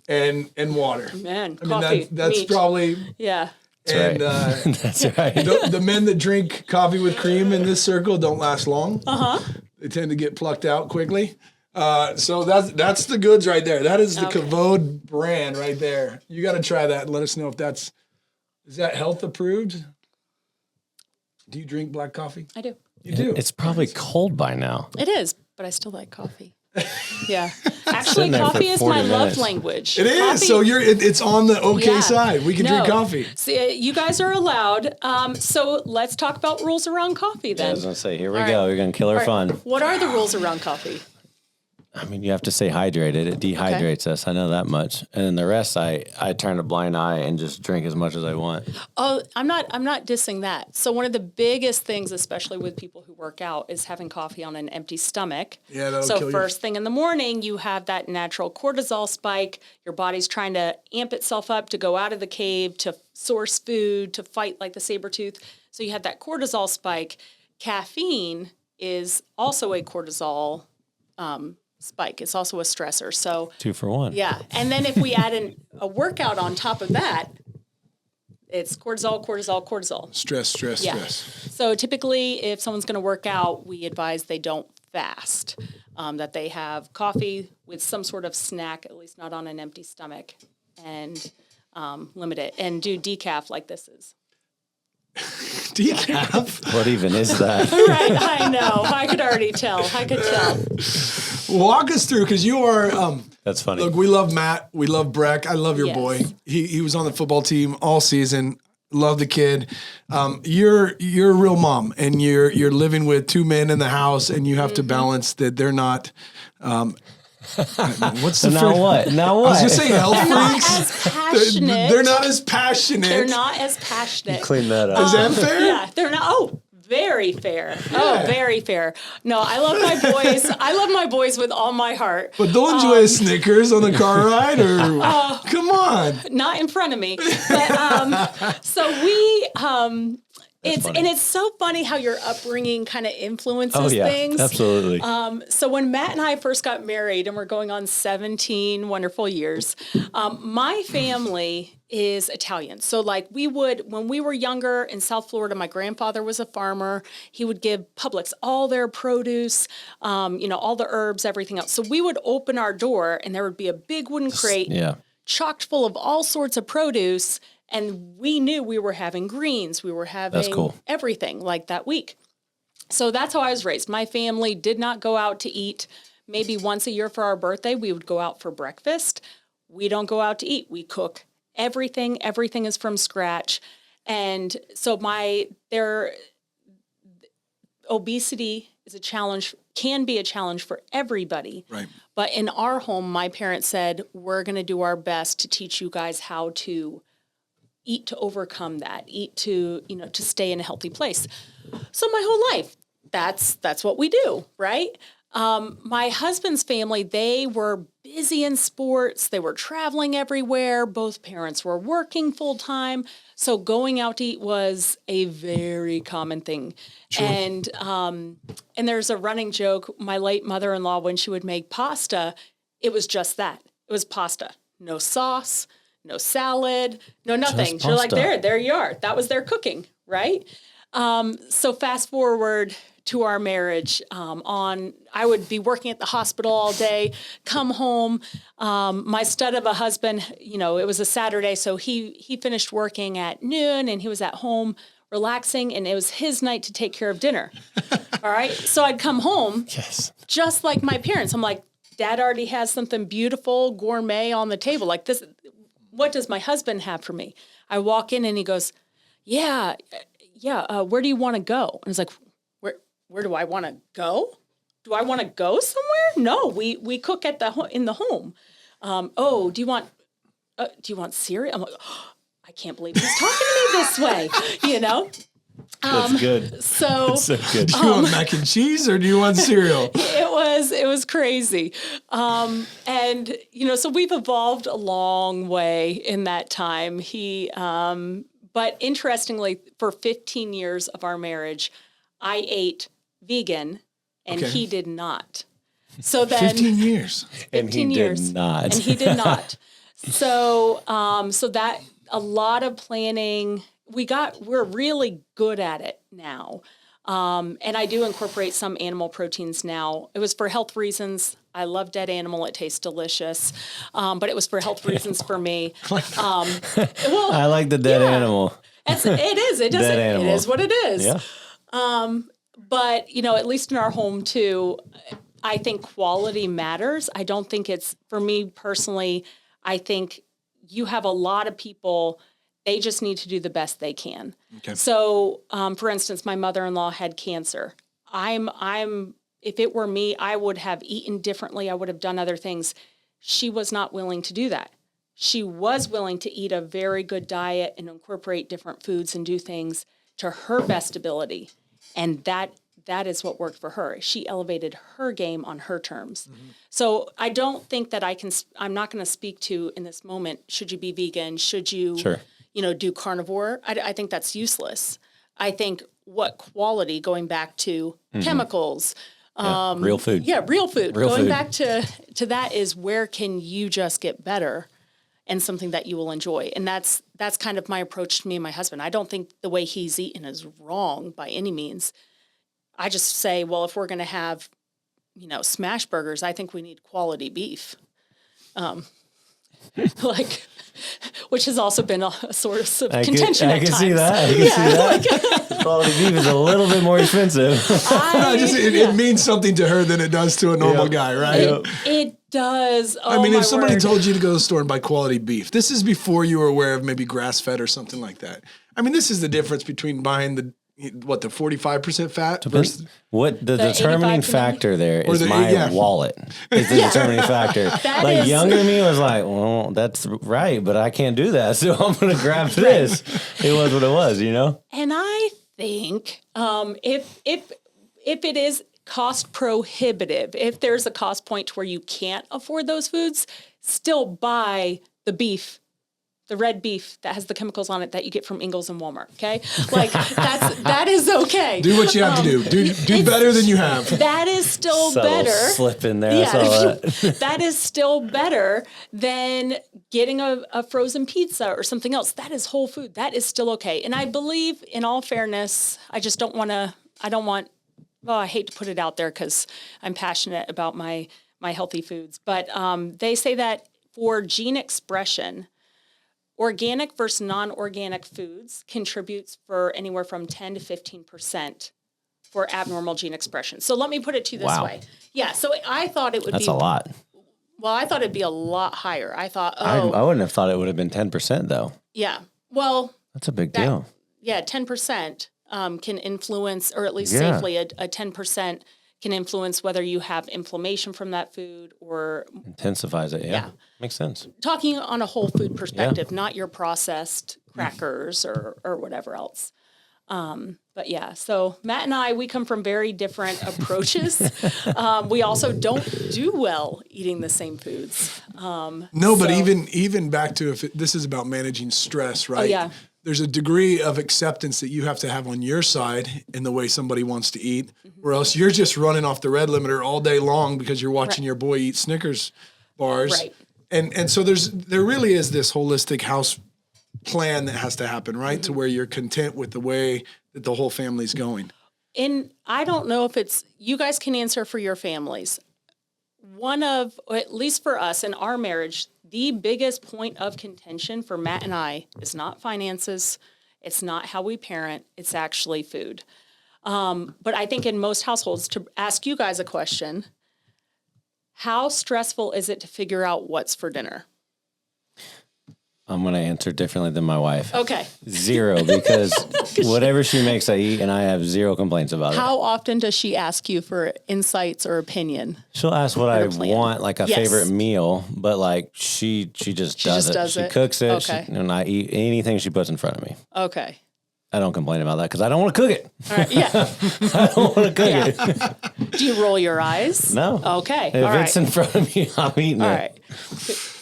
and water. Man, coffee. That's meat. Probably yeah. And That's right. The men that drink coffee with cream in this circle don't last long. They tend to get plucked out quickly. So that's the goods right there. That is the Kavod brand right there. You got to try that and let us know if is that health approved? Do you drink black coffee? I do. You do? It's probably cold by now. It is, but I still like coffee. Yeah. Actually, coffee is my love language. It is. Coffee, so it's on the side. We can drink coffee. See, you guys are allowed. So let's talk about rules around coffee then. I was going to say, here we go. We're going to kill our fun. What are the rules around coffee? I mean, you have to stay hydrated. It dehydrates us. I know that much. And then the rest, I turn a blind eye and just drink as much as I want. Oh, I'm not dissing that. So one of the biggest things, especially with people who work out, is having coffee on an empty stomach. Yeah, that'll kill you. So first thing in the morning, you have that natural cortisol spike. Your body's trying to amp itself up to go out of the cave, to source food, to fight like the saber tooth. So you have that cortisol spike. Caffeine is also a cortisol spike. It's also a stressor. So 2 for 1. Yeah. And then if we add a workout on top of that, it's cortisol, cortisol, cortisol. Stress. So typically if someone's going to work out, we advise they don't fast, that they have coffee with some sort of snack, at least not on an empty stomach, and limit it and do decaf like this is. Decaf? What even is that? Right. I know. I could already tell. Walk us through, because you are. That's funny. Look, we love Matt. We love Breck. I love your Yes. boy. He was on the football team all season. Love the kid. You're a real mom, and you're living with 2 men in the house, and you have to balance that they're not. What's the Now what? Now what? I was gonna say health They're not freaks. as passionate. They're not as passionate. They're not as passionate. Clean that up. Is that fair? Yeah, they're not. Oh, Very fair. Oh, very fair. No, I love my boys. I love my boys with all my heart. But they'll enjoy a Snickers on the car ride, or come on. Not in front of me. But so we it's so funny how your upbringing kind of influences things. Absolutely. So when Matt and I first got married, and we're going on 17 wonderful years, my family is Italian. So like when we were younger in South Florida, my grandfather was a farmer. He would give Publix all their produce, all the herbs, everything else. So we would open our door and there would be a big wooden crate chocked full of all sorts of produce. And we knew we were having greens. We were having everything like that week. So that's how I was raised. My family did not go out to eat. Maybe once a year for our birthday, we would go out for breakfast. We don't go out to eat. We cook everything. Everything is from scratch. And so their obesity is a challenge, can be a challenge for everybody. Right. But in our home, my parents said, we're going to do our best to teach you guys how to eat to overcome that, eat to, to stay in a healthy place. So my whole life, that's what we do, right? My husband's family, they were busy in sports. They were traveling everywhere. Both parents were working full time. So going out to eat was a very common thing. Sure. And there's a running joke. My late mother-in-law, when she would make pasta, it was just that. It was pasta. No sauce, no salad, no nothing. You're like, there you are. That was their cooking, right? So fast forward to our marriage. I would be working at the hospital all day, come home. My stud of a husband, it was a Saturday, so he finished working at noon, and he was at home relaxing, and it was his night to take care of dinner. All right, so I'd come home, just like my parents. I'm like, Dad already has something beautiful, gourmet on the table like this. What does my husband have for me? I walk in and he goes, where do you want to go? And I was like, where do I want to go? Do I want to go somewhere? No, we cook in the home. Do you want cereal? I'm like, I can't believe he's talking to me this way, That's good. So That's so good. Do you want mac and cheese or do you want cereal? It was crazy. So we've evolved a long way in that time. But interestingly, for 15 years of our marriage, I ate vegan and he did not. So then 15 years. 15 years. Did not. And he did not. So that a lot of planning, we're really good at it now. And I do incorporate some animal proteins now. It was for health reasons. I love dead animal. It tastes delicious. But it was for health reasons for me. I like the dead animal. It is. It doesn't. It is what it is. Yeah. But at least in our home too, I think quality matters. I don't think it's, for me personally, I think you have a lot of people, they just need to do the best they can. Okay. So, for instance, my mother-in-law had cancer. If it were me, I would have eaten differently. I would have done other things. She was not willing to do that. She was willing to eat a very good diet and incorporate different foods and do things to her best ability. And that is what worked for her. She elevated her game on her terms. Mm-hmm. So I don't think that I'm not going to speak to in this moment, should you be vegan? Should you, do carnivore? I think that's useless. I think what quality, going back to chemicals. Real food. Yeah, real food. Going back to that is, where can you just get better and something that you will enjoy? And that's kind of my approach to me and my husband. I don't think the way he's eaten is wrong by any means. I just say, well, if we're going to have, smash burgers, I think we need quality beef. Which has also been a source of contention at times. I can see that. Quality beef is a little bit more expensive. It means something to her than it does to a normal guy, right? It does. Oh, if somebody told you to go to the store and buy quality beef, this is before you were aware of maybe grass-fed or something like that. This is the difference between buying the 45% fat versus what the determining factor there is. My wallet is the determining factor. Younger me was like, well, that's right, but I can't do that, so I'm going to grab this. It was what it was, And I think if it is cost prohibitive, if there's a cost point to where you can't afford those foods, still buy the beef, the red beef that has the chemicals on it that you get from Ingles and Walmart. Okay. Like that is okay. Do what you have to do. Do better than you have. That is still better. Slip in there. Yeah. That is still better than getting a frozen pizza or something else. That is whole food. That is still okay. And I believe, in all fairness, I hate to put it out there because I'm passionate about my healthy foods, but they say that for gene expression, organic versus non-organic foods contributes for anywhere from 10 to 15% for abnormal gene expression. So let me put it to you this way. Yeah, so I thought it would be... That's a lot. Well, I thought it'd be a lot higher. I thought, I wouldn't have thought it would have been 10%, though. Yeah, well... That's a big deal. Yeah, 10% can influence, or at least safely, a 10% can influence whether you have inflammation from that food or... Intensifies it, yeah. Makes sense. Talking on a whole food perspective, not your processed crackers or whatever else. But yeah, so Matt and I, we come from very different approaches. We also don't do well eating the same foods. But even back to this is about managing stress, right? Oh, yeah. There's a degree of acceptance that you have to have on your side in the way somebody wants to eat, or else you're just running off the red limiter all day long because you're watching your boy eat Snickers bars. Right. And so there really is this holistic house plan that has to happen, right? To where you're content with the way that the whole family's going. And I don't know if you guys can answer for your families. One of, or at least for us in our marriage, the biggest point of contention for Matt and I is not finances. It's not how we parent. It's actually food. But I think in most households, to ask you guys a question, how stressful is it to figure out what's for dinner? I'm going to answer differently than my wife. Okay. 0, because whatever she makes, I eat, and I have 0 complaints about it. How often does she ask you for insights or opinion? She'll ask what I want, like a favorite meal, but like she just does it. She cooks it, and I eat anything she puts in front of me. Okay. I don't complain about that because I don't want to cook it. All right, yeah. I don't want to cook it. Do you roll your eyes? No. Okay. If it's in front of me, I'm eating it. All right.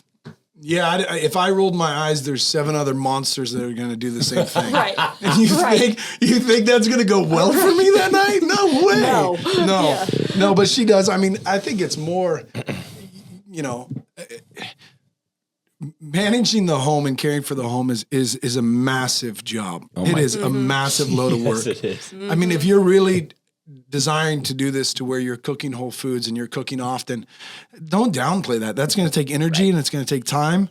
Yeah, if I rolled my eyes, there's 7 other monsters that are going to do the same thing. Right. And you think that's going to go well for me that night? No way. No, but she does. I mean, I think it's more, managing the home and caring for the home is a massive job. It is a massive load of work. Yes, it is. I mean, if you're really desiring to do this to where you're cooking whole foods and you're cooking often, don't downplay that. That's going to take energy and it's going to take time.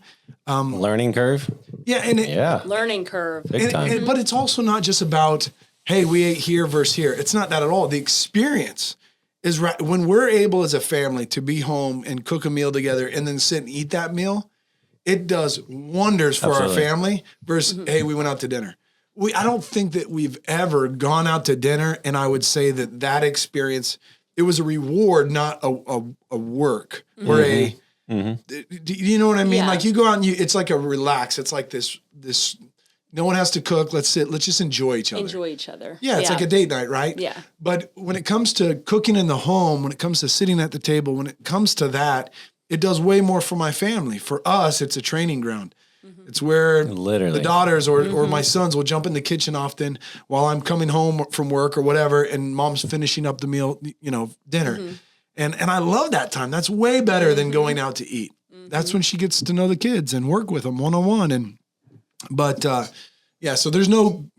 Learning curve. Yeah. Learning curve. Big time. But it's also not just about, hey, we ate here versus here. It's not that at all. The experience is right. When we're able as a family to be home and cook a meal together and then sit and eat that meal, it does wonders for our family versus, hey, we went out to dinner. I don't think that we've ever gone out to dinner, and I would say that experience, it was a reward, not a work or a. Do you know what I mean? Yeah. Like you go out and it's like a relax. It's like this. No one has to cook. Let's sit. Let's just enjoy each other. Enjoy each other. Yeah, it's like a date night, right? Yeah. But when it comes to cooking in the home, when it comes to sitting at the table, when it comes to that, it does way more for my family. For us, it's a training ground. It's where the daughters or my sons will jump in the kitchen often while I'm coming home from work or whatever, and mom's finishing up the meal, dinner. And I love that time. That's way better than going out to eat. That's when she gets to know the kids and work with them one-on-one. So there's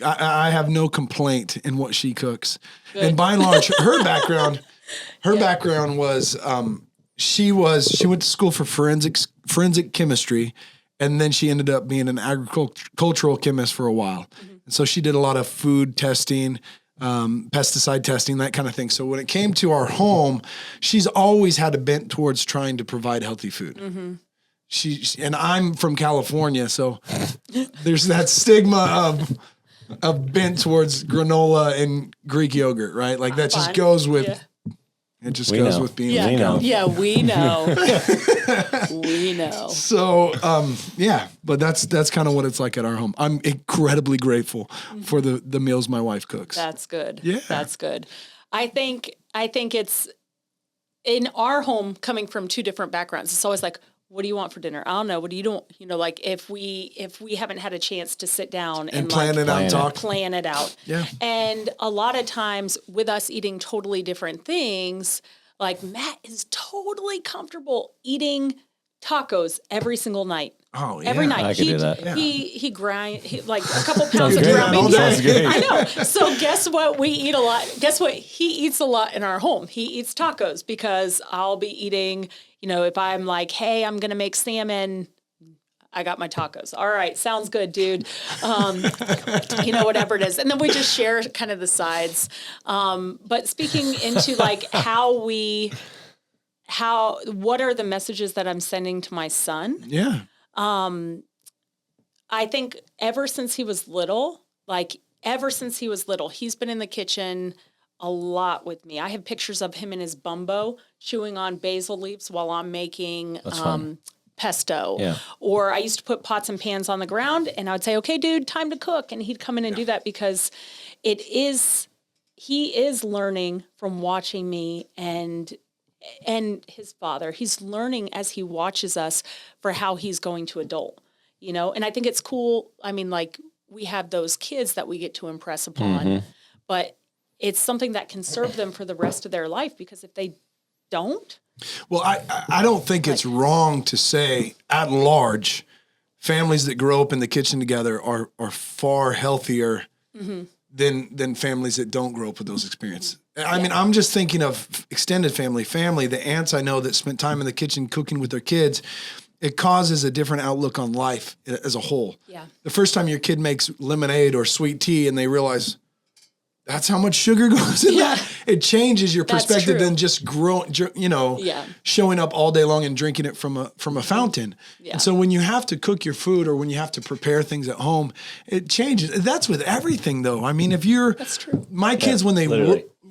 I have no complaint in what she cooks. Good. And by and large, her background was, she went to school for forensic chemistry. And then she ended up being an agricultural chemist for a while. And so she did a lot of food testing, pesticide testing, that kind of thing. So when it came to our home, she's always had a bent towards trying to provide healthy food. And I'm from California, so there's that stigma of bent towards granola and Greek yogurt, right? Like that just goes with It just We goes know. with being Yeah, We know. yeah, we know. We know. So, yeah, but that's kind of what it's like at our home. I'm incredibly grateful for the meals my wife cooks. That's good. Yeah. That's good. I think it's in our home coming from two different backgrounds. It's always like, what do you want for dinner? I don't know. What do you don't, like if we haven't had a chance to sit down and plan like, it out and talk. plan it out. Yeah. And a lot of times with us eating totally different things, like Matt is totally comfortable eating tacos every single night. Oh, yeah. Every night. I could do that. He grind like a couple pounds of great. ground All beef. day. Sounds great. I know. So guess what? We eat a lot. Guess what? He eats a lot in our home. He eats tacos because I'll be eating, if I'm like, hey, I'm going to make salmon, I got my tacos. All right. Sounds good, dude. Whatever it is. And then we just share kind of the sides. But speaking into like what are the messages that I'm sending to my son? Yeah. I think ever since he was little, he's been in the kitchen a lot with me. I have pictures of him in his bumbo chewing on basil leaves while I'm making pesto. Yeah. Or I used to put pots and pans on the ground and I would say, okay, dude, time to cook. And he'd come in and do that because he is learning from watching me and his father. He's learning as he watches us for how he's going to adult, and I think it's cool. I mean, like we have those kids that we get to impress upon, but it's something that can serve them for the rest of their life because if they don't. Well, I don't think it's wrong to say at large, families that grow up in the kitchen together are far healthier than families that don't grow up with those experiences. I mean, I'm just thinking of extended family, the aunts I know that spent time in the kitchen cooking with their kids. It causes a different outlook on life as a whole. Yeah. The first time your kid makes lemonade or sweet tea and they realize that's how much sugar goes in that, it changes your perspective than just showing up all day long and drinking it from a fountain. Yeah. And so when you have to cook your food or when you have to prepare things at home, it changes. That's with everything though. I mean, that's true. My kids, when they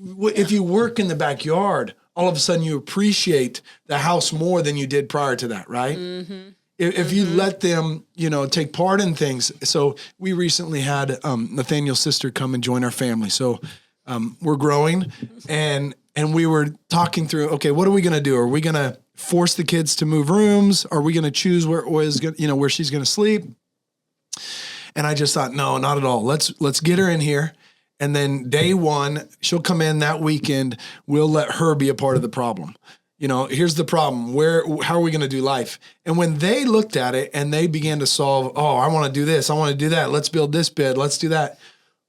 if you work in the backyard, all of a sudden you appreciate the house more than you did prior to that, right? Mm-hmm. If you let them, take part in things. So we recently had Nathaniel's sister come and join our family. So we're growing and we were talking through, okay, what are we going to do? Are we going to force the kids to move rooms? Are we going to choose where she's going to sleep? And I just thought, no, not at all. Let's get her in here. And then day one, she'll come in that weekend. We'll let her be a part of the problem. Here's the problem. How are we going to do life? And when they looked at it and they began to solve, I want to do this. I want to do that. Let's build this bed. Let's do that.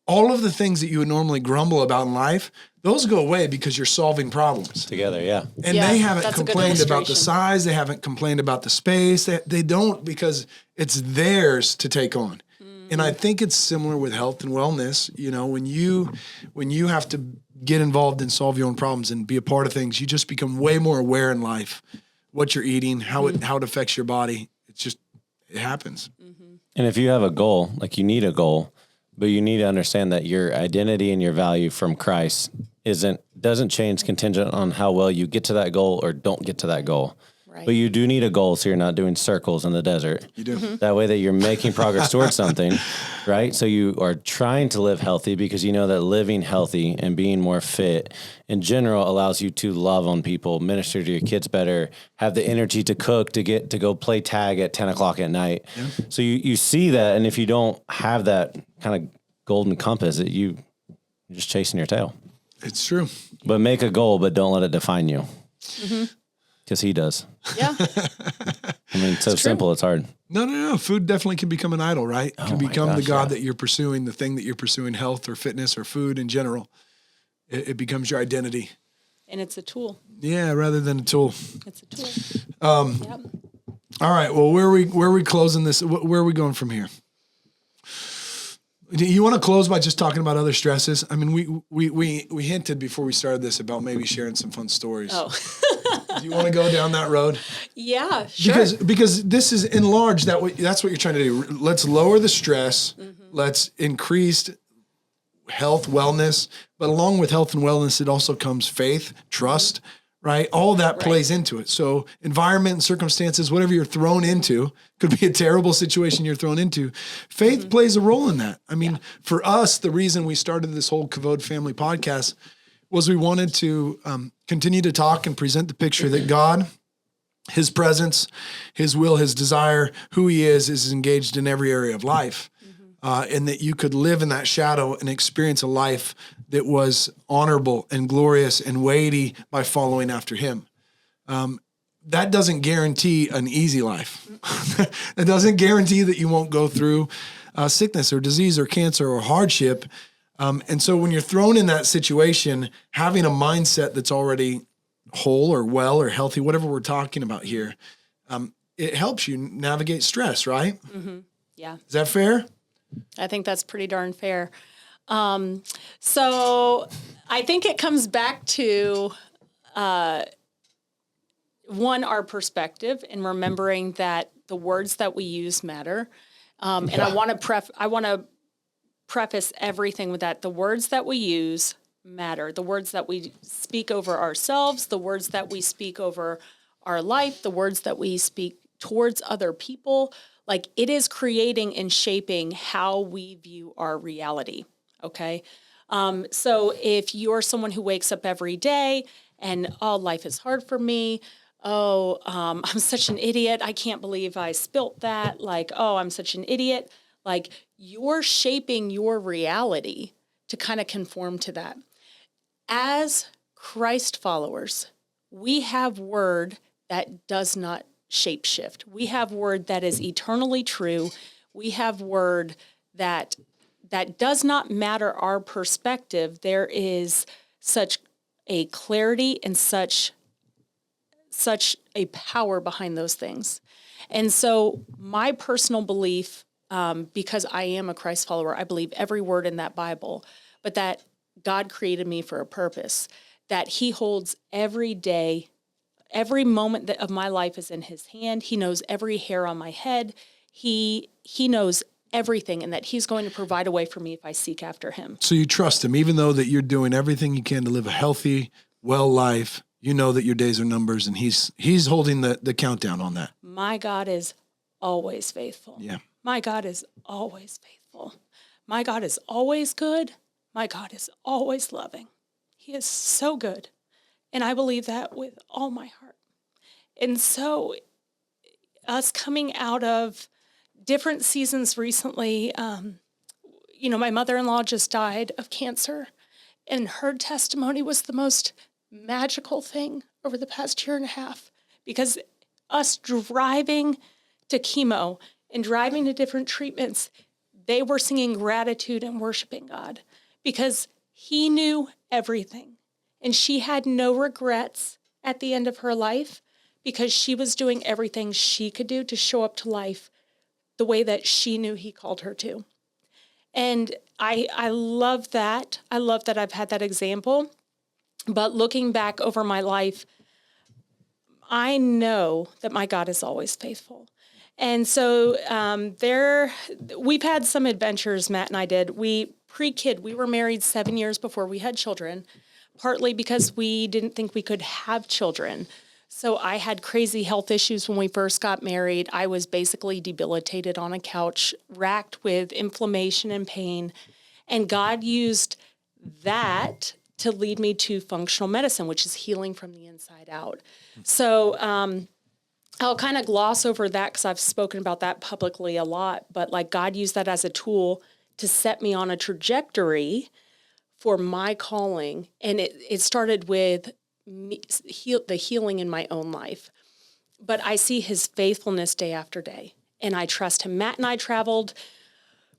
All of the things that you would normally grumble about in life, those go away because you're solving problems Together, yeah. And they haven't complained about the size. They haven't complained about the space. They don't because it's theirs to take on. And I think it's similar with health and wellness. When you have to get involved and solve your own problems and be a part of things, you just become way more aware in life, what you're eating, how it affects your body. It happens. And if you have a goal, like you need a goal, but you need to understand that your identity and your value from Christ doesn't change contingent on how well you get to that goal or don't get to that goal. Right. But you do need a goal so you're not doing circles in the desert. You do. That way that you're making progress towards something, right? So you are trying to live healthy because you know that living healthy and being more fit in general allows you to love on people, minister to your kids better, have the energy to cook, to go play tag at 10 o'clock at night. Yeah. So you see that, and if you don't have that kind of golden compass, you're just chasing your tail. It's true. But make a goal, but don't let it define you. Because he does. Yeah. I mean, it's so simple, it's hard. No. Food definitely can become an idol, right? It can become the God that you're pursuing, the thing that you're pursuing, health or fitness or food in general. It becomes your identity. And it's a tool. Yeah, rather than a tool. It's a tool. Yep. All right. Well, where are we closing this? Where are we going from here? You want to close by just talking about other stresses? I mean, we hinted before we started this about maybe sharing some fun stories. Oh. Do you want to go down that road? Yeah, sure. Because this is enlarged. That's what you're trying to do. Let's lower the stress. Mm-hmm. Let's increase health, wellness, but along with health and wellness, it also comes faith, trust, right? All that plays into it. So environment and circumstances, whatever you're thrown into, could be a terrible situation you're thrown into. Faith plays a role in that. I mean, for us, the reason we started this whole Kavod Family podcast was we wanted to continue to talk and present the picture that God, his presence, his will, his desire, who he is engaged in every area of life. And that you could live in that shadow and experience a life that was honorable and glorious and weighty by following after him. That doesn't guarantee an easy life. It doesn't guarantee that you won't go through sickness or disease or cancer or hardship. And so when you're thrown in that situation, having a mindset that's already whole or well or healthy, whatever we're talking about here, it helps you navigate stress, right? Yeah. Is that fair? I think that's pretty darn fair. So I think it comes back to, one, our perspective and remembering that the words that we use matter. And I want to preface everything with that. The words that we use matter. The words that we speak over ourselves, the words that we speak over our life, the words that we speak towards other people, like it is creating and shaping how we view our reality. Okay. So if you're someone who wakes up every day and, oh, life is hard for me. Oh, I'm such an idiot. I can't believe I spilt that. Like, oh, I'm such an idiot. Like you're shaping your reality to kind of conform to that. As Christ followers, we have word that does not shapeshift. We have word that is eternally true. We have word that does not matter our perspective. There is such a clarity and such a power behind those things. And so my personal belief, because I am a Christ follower, I believe every word in that Bible, but that God created me for a purpose, that he holds every day. Every moment of my life is in his hand. He knows every hair on my head. He knows everything, and that he's going to provide a way for me if I seek after him. So you trust him, even though that you're doing everything you can to live a healthy, well life. You know that your days are numbers, and he's holding the countdown on that. My God is always faithful. Yeah. My God is always faithful. My God is always good. My God is always loving. He is so good. And I believe that with all my heart. And so us coming out of different seasons recently, my mother-in-law just died of cancer, and her testimony was the most magical thing over the past year and a half, because us driving to chemo and driving to different treatments, they were singing gratitude and worshiping God because he knew everything. And she had no regrets at the end of her life because she was doing everything she could do to show up to life the way that she knew he called her to. And I love that. I love that I've had that example. But looking back over my life, I know that my God is always faithful. And so we've had some adventures, Matt and I did. We were married 7 years before we had children, partly because we didn't think we could have children. So I had crazy health issues when we first got married. I was basically debilitated on a couch, racked with inflammation and pain. And God used that to lead me to functional medicine, which is healing from the inside out. So I'll kind of gloss over that because I've spoken about that publicly a lot. But like God used that as a tool to set me on a trajectory for my calling. And it started with the healing in my own life. But I see his faithfulness day after day, and I trust him. Matt and I traveled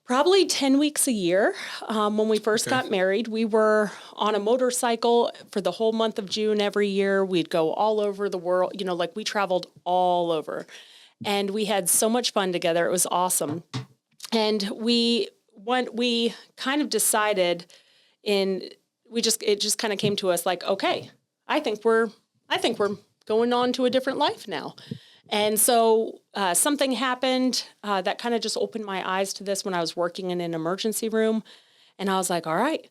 probably 10 weeks a year. When we first got married, we were on a motorcycle for the whole month of June every year. We'd go all over the world. We traveled all over. And we had so much fun together. It was awesome. And we kind of decided it just kind of came to us like, okay, I think we're going on to a different life now. And so something happened that kind of just opened my eyes to this when I was working in an emergency room. And I was like, all right,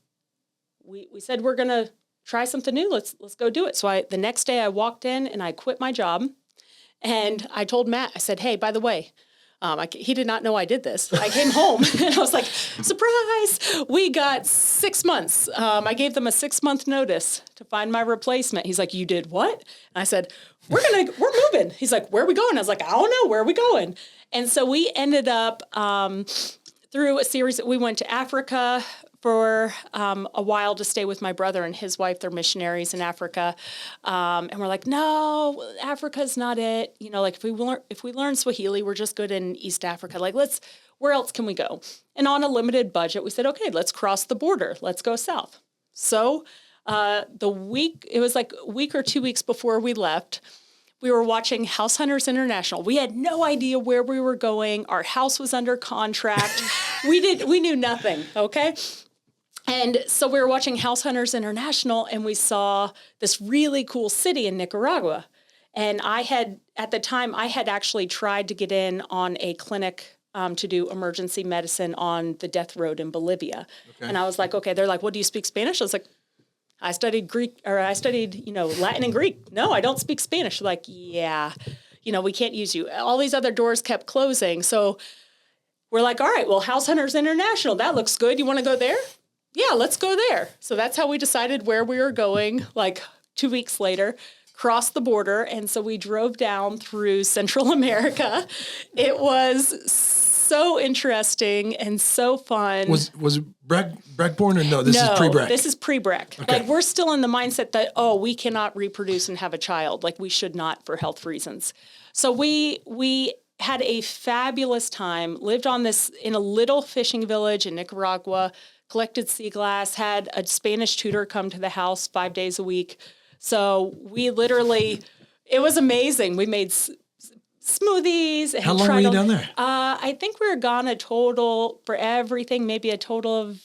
we said we're going to try something new. Let's go do it. So the next day I walked in and I quit my job. And I told Matt, I said, hey, by the way, he did not know I did this. I came home and I was like, surprise, we got 6 months. I gave them a 6-month notice to find my replacement. He's like, you did what? And I said, we're moving. He's like, where are we going? I was like, I don't know, where are we going? And so we ended up through a series that we went to Africa for a while to stay with my brother and his wife. They're missionaries in Africa. And we're like, no, Africa's not it. You know, like if we learn Swahili, we're just good in East Africa. Like, where else can we go? And on a limited budget, we said, okay, let's cross the border. Let's go south. So it was like a week or 2 weeks before we left, we were watching House Hunters International. We had no idea where we were going. Our house was under contract. We knew nothing. Okay. And so we were watching House Hunters International, and we saw this really cool city in Nicaragua. And at the time, I had actually tried to get in on a clinic to do emergency medicine on the death road in Bolivia. Okay. And I was like, okay, they're like, well, do you speak Spanish? I was like, I studied Latin and Greek. No, I don't speak Spanish. Like, yeah, we can't use you. All these other doors kept closing. So we're like, all right, well, House Hunters International, that looks good. You want to go there? Yeah, let's go there. So that's how we decided where we were going, like 2 weeks later, crossed the border. And so we drove down through Central America. It was so interesting and so fun. Was Breck born or no? This is pre-Breck. This is pre-Breck. Okay. Like, we're still in the mindset that, we cannot reproduce and have a child. Like, we should not for health reasons. So we had a fabulous time, lived in a little fishing village in Nicaragua, collected sea glass, had a Spanish tutor come to the house 5 days a week. So we literally, it was amazing. We made smoothies. And how long were you down there? I think we were gone a total, for everything, maybe a total of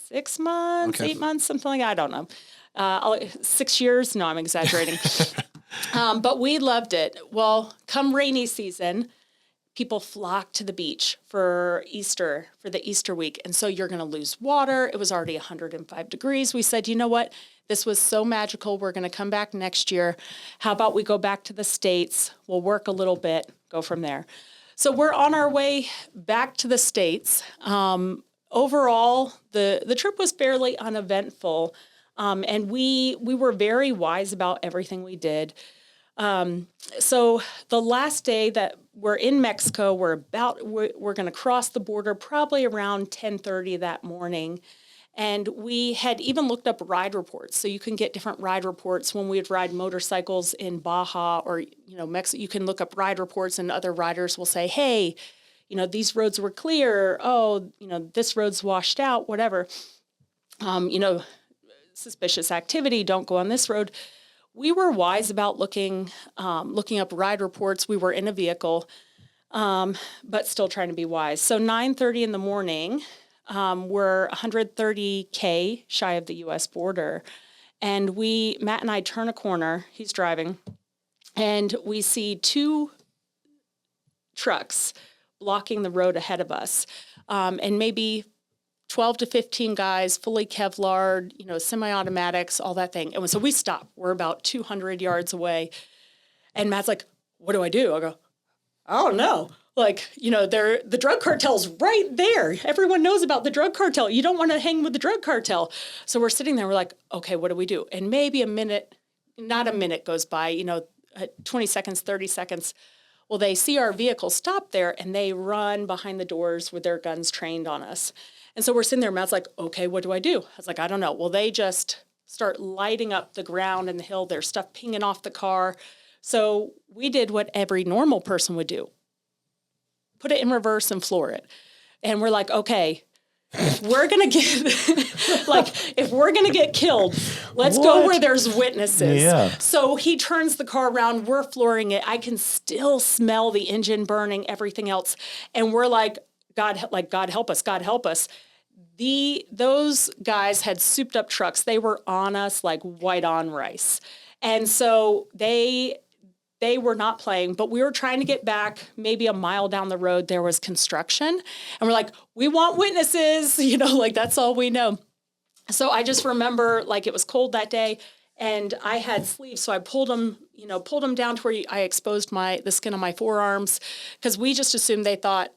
6 months, 8 months, something like that. I don't know. 6 years? No, I'm exaggerating. But we loved it. Well, come rainy season, people flock to the beach for the Easter week. And so you're going to lose water. It was already 105 degrees. We said, you know what? This was so magical. We're going to come back next year. How about we go back to the States? We'll work a little bit, go from there. So we're on our way back to the States. Overall, the trip was fairly uneventful. And we were very wise about everything we did. So the last day that we're in Mexico, we're going to cross the border probably around 10:30 that morning. And we had even looked up ride reports. So you can get different ride reports when we would ride motorcycles in Baja or, Mexico. You can look up ride reports and other riders will say, hey, these roads were clear. Oh, this road's washed out, whatever. Suspicious activity, don't go on this road. We were wise about looking up ride reports. We were in a vehicle, but still trying to be wise. So 9:30 in the morning, we're 130K shy of the U.S. border. And Matt and I turn a corner, he's driving, and we see 2 trucks blocking the road ahead of us. And maybe 12 to 15 guys, fully Kevlar, semi-automatics, all that thing. And so we stop. We're about 200 yards away. And Matt's like, what do I do? I go, I don't know. Like, the drug cartel's right there. Everyone knows about the drug cartel. You don't want to hang with the drug cartel. So we're sitting there. We're like, okay, what do we do? And maybe not a minute goes by, 20 seconds, 30 seconds. Well, they see our vehicle stop there, and they run behind the doors with their guns trained on us. And so we're sitting there, Matt's like, okay, what do I do? I was like, I don't know. Well, they just start lighting up the ground and the hill. There's stuff pinging off the car. So we did what every normal person would do. Put it in reverse and floor it. And we're like, okay, if we're going to get killed, let's go where there's witnesses. Yeah. So he turns the car around. We're flooring it. I can still smell the engine burning, everything else. And we're like, God help us, God help us. Those guys had souped up trucks. They were on us like white on rice. And so they they were not playing, but we were trying to get back maybe a mile down the road. There was construction and we're like, we want witnesses, like that's all we know. So I just remember like it was cold that day and I had sleeves. So I pulled them down to where I exposed the skin on my forearms because we just assumed they thought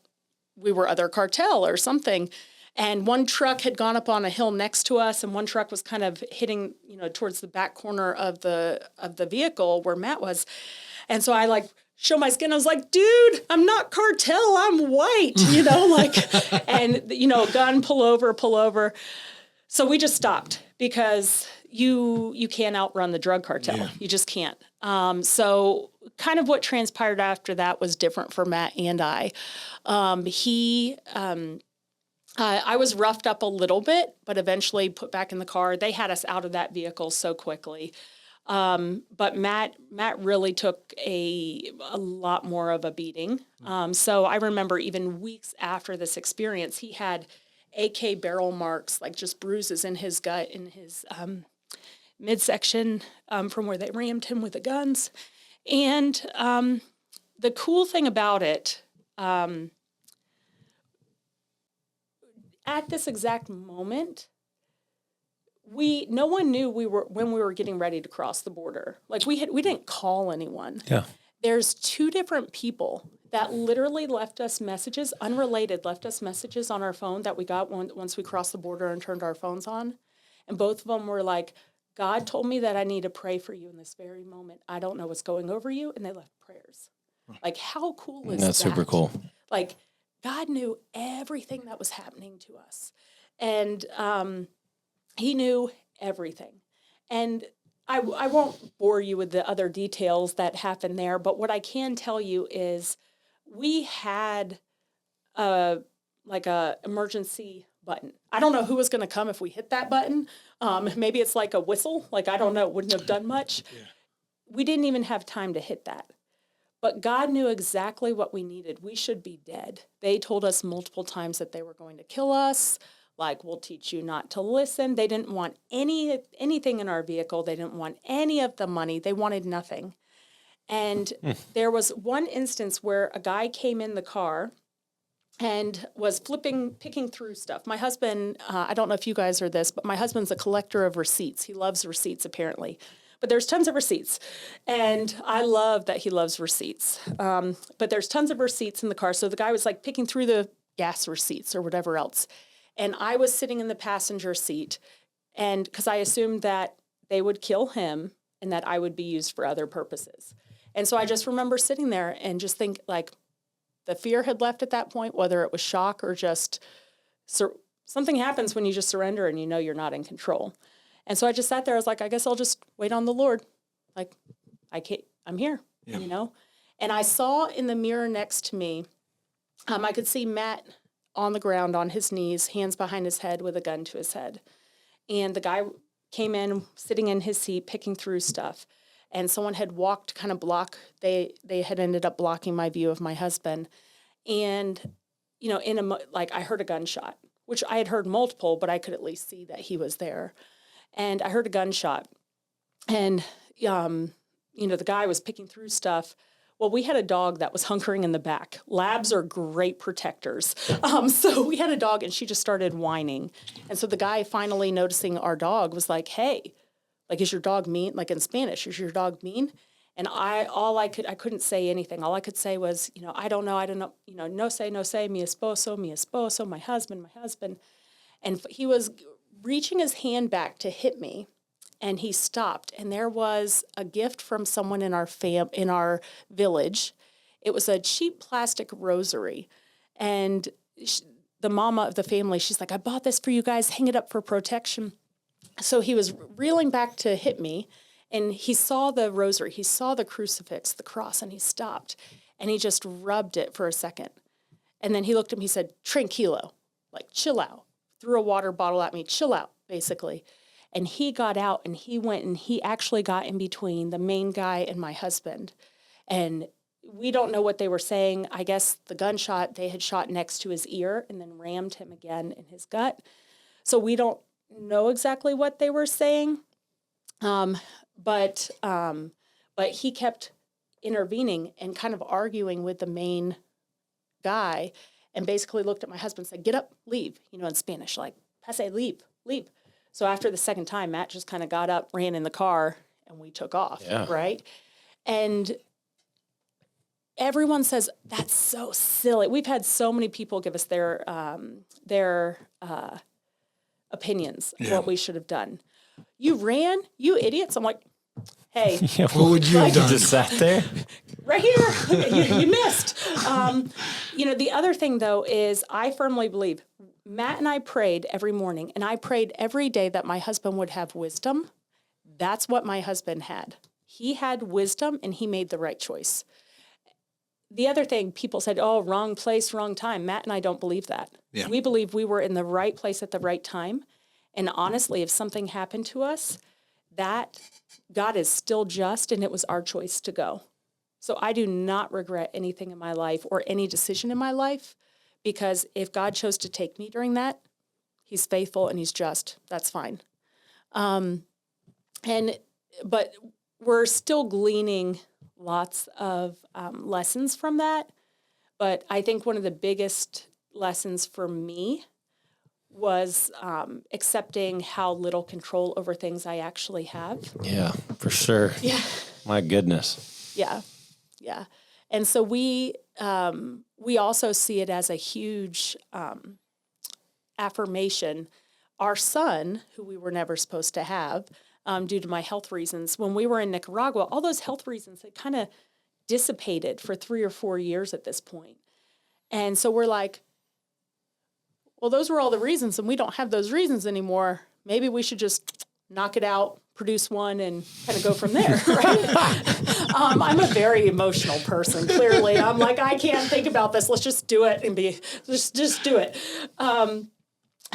we were other cartel or something. And one truck had gone up on a hill next to us, and one truck was kind of hitting, towards the back corner of the vehicle where Matt was. And so I like show my skin. I was like, dude, I'm not cartel. I'm white, and gun, pull over. So we just stopped because you can't outrun the drug cartel. Yeah. You just can't. So kind of what transpired after that was different for Matt and I. I was roughed up a little bit, but eventually put back in the car. They had us out of that vehicle so quickly. But Matt really took a lot more of a beating. So I remember even weeks after this experience, he had AK barrel marks, like just bruises in his gut, in his midsection from where they rammed him with the guns. And the cool thing about it, at this exact moment, no one knew when we were getting ready to cross the border. Like we didn't call anyone. Yeah. There's two different people that literally left us messages, unrelated, left us messages on our phone that we got once we crossed the border and turned our phones on. And both of them were like, God told me that I need to pray for you in this very moment. I don't know what's going over you. And they left prayers. Like, how cool is that? That's super cool. Like, God knew everything that was happening to us. And he knew everything. And I won't bore you with the other details that happened there, but what I can tell you is we had a emergency button. I don't know who was going to come if we hit that button. Maybe it's like a whistle. Like, I don't know. It wouldn't have done much. Yeah. We didn't even have time to hit that. But God knew exactly what we needed. We should be dead. They told us multiple times that they were going to kill us. Like, we'll teach you not to listen. They didn't want anything in our vehicle. They didn't want any of the money. They wanted nothing. And there was one instance where a guy came in the car and was picking through stuff. My husband, I don't know if you guys are this, but my husband's a collector of receipts. He loves receipts, apparently. But there's tons of receipts. And I love that he loves receipts. But there's tons of receipts in the car. So the guy was like picking through the gas receipts or whatever else. And I was sitting in the passenger seat, and because I assumed that they would kill him and that I would be used for other purposes. And so I just remember sitting there and just think, like, the fear had left at that point, whether it was shock or just something happens when you just surrender and you know you're not in control. And so I just sat there. I was like, I guess I'll just wait on the Lord. Like, I'm here, And I saw in the mirror next to me, I could see Matt on the ground, on his knees, hands behind his head with a gun to his head. And the guy came in, sitting in his seat, picking through stuff. And someone had walked kind of they had ended up blocking my view of my husband. And, I heard a gunshot, which I had heard multiple, but I could at least see that he was there. And I heard a gunshot. And, the guy was picking through stuff. Well, we had a dog that was hunkering in the back. Labs are great protectors. So we had a dog, and she just started whining. And so the guy, finally noticing our dog, was like, hey, like, is your dog mean? Like, in Spanish, is your dog mean? And I couldn't say anything. All I could say was, I don't know, no sé, mi esposo, my husband. And he was reaching his hand back to hit me. And he stopped, and there was a gift from someone in our village. It was a cheap plastic rosary, and the mama of the family, she's like, I bought this for you guys, hang it up for protection. So he was reeling back to hit me, and he saw the rosary, he saw the crucifix, the cross, and he stopped, and he just rubbed it for a second. And then he looked at me, he said, tranquilo, like, chill out, threw a water bottle at me, chill out, basically. And he got out, and he went, and he actually got in between the main guy and my husband. And we don't know what they were saying. I guess the gunshot, they had shot next to his ear and then rammed him again in his gut. So we don't know exactly what they were saying. But he kept intervening and kind of arguing with the main guy, and basically looked at my husband and said, "Get up, leave," in Spanish, like, "Pase, leave, leave." So after the second time, Matt just kind of got up, ran in the car, and we took off, right? And everyone says, "That's so silly." We've had so many people give us their opinions of what we should have done. "You ran, you idiots." I'm like, hey. What would you have done? Just sat there? Right here. You missed. The other thing, though, is I firmly believe Matt and I prayed every morning, and I prayed every day that my husband would have wisdom. That's what my husband had. He had wisdom, and he made the right choice. The other thing, people said, "Oh, wrong place, wrong time." Matt and I don't believe that. Yeah. We believe we were in the right place at the right time. And honestly, if something happened to us, that God is still just, and it was our choice to go. So I do not regret anything in my life or any decision in my life, because if God chose to take me during that, he's faithful and he's just. That's fine. But we're still gleaning lots of lessons from that. But I think one of the biggest lessons for me was accepting how little control over things I actually have. Yeah, for sure. Yeah. My goodness. Yeah. Yeah. And so we also see it as a huge affirmation. Our son, who we were never supposed to have due to my health reasons, when we were in Nicaragua, all those health reasons, they kind of dissipated for 3 or 4 years at this point. And so we're like, well, those were all the reasons, and we don't have those reasons anymore. Maybe we should just knock it out, produce one, and kind of go from there, right? I'm a very emotional person, clearly. I'm like, I can't think about this. Let's just do it and just do it.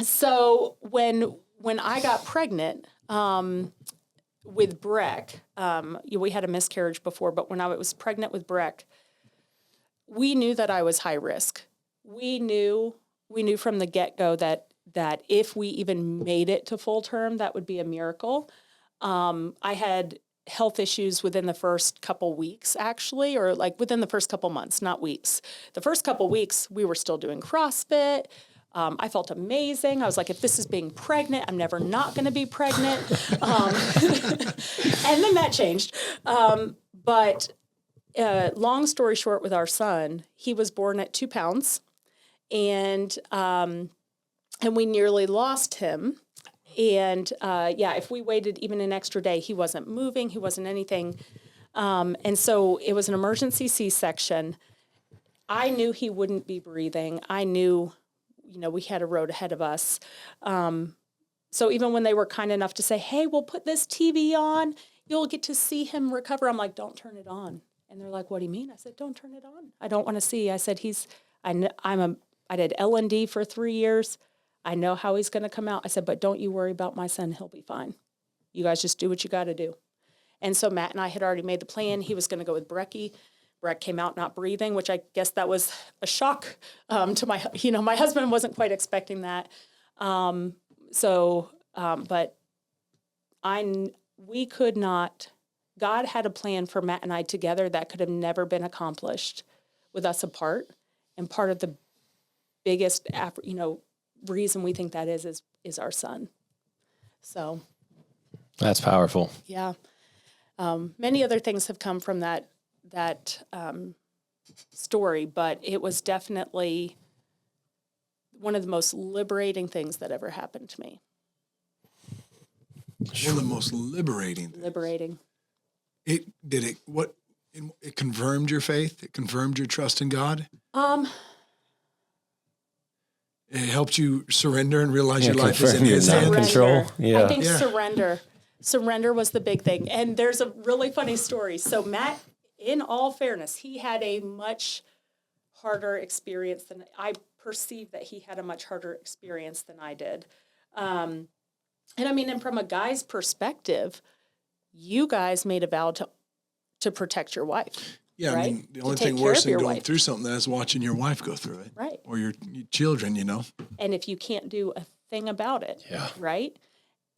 So when I got pregnant with Breck, we had a miscarriage before, but when I was pregnant with Breck, we knew that I was high risk. We knew from the get-go that if we even made it to full term, that would be a miracle. I had health issues within the first couple weeks, actually, or like within the first couple months, not weeks. The first couple weeks, we were still doing CrossFit. I felt amazing. I was like, if this is being pregnant, I'm never not going to be pregnant. And then that changed. But long story short, with our son, he was born at 2 pounds. And we nearly lost him. And if we waited even an extra day, he wasn't moving, he wasn't anything. And so it was an emergency C-section. I knew he wouldn't be breathing. I knew, we had a road ahead of us. So even when they were kind enough to say, "Hey, we'll put this TV on, you'll get to see him recover," I'm like, "Don't turn it on." And they're like, "What do you mean?" I said, "Don't turn it on. I don't want to see." I said, I did L&D for 3 years. I know how he's going to come out. I said, "But don't you worry about my son. He'll be fine. You guys just do what you got to do." And so Matt and I had already made the plan. He was going to go with Brecky. Breck came out not breathing, which I guess that was a shock to my husband wasn't quite expecting that. But we could not, God had a plan for Matt and I together that could have never been accomplished with us apart. And part of the biggest, reason we think that is our son. So. That's powerful. Yeah. Many other things have come from that story, but it was definitely one of the most liberating things that ever happened to me. One of the most liberating things. Liberating. It confirmed your faith? It confirmed your trust in God? It helped you surrender and realize your life is in His hands. Control. Yeah. I think surrender was the big thing. And there's a really funny story. So Matt, in all fairness, he had a much harder experience than I perceived that he had a much harder experience than I did. And from a guy's perspective, you guys made a vow to protect your wife. Yeah, right? The only thing worse than going through something is watching your wife go through it. Right. Or your children, And if you can't do a thing about it, yeah. Right?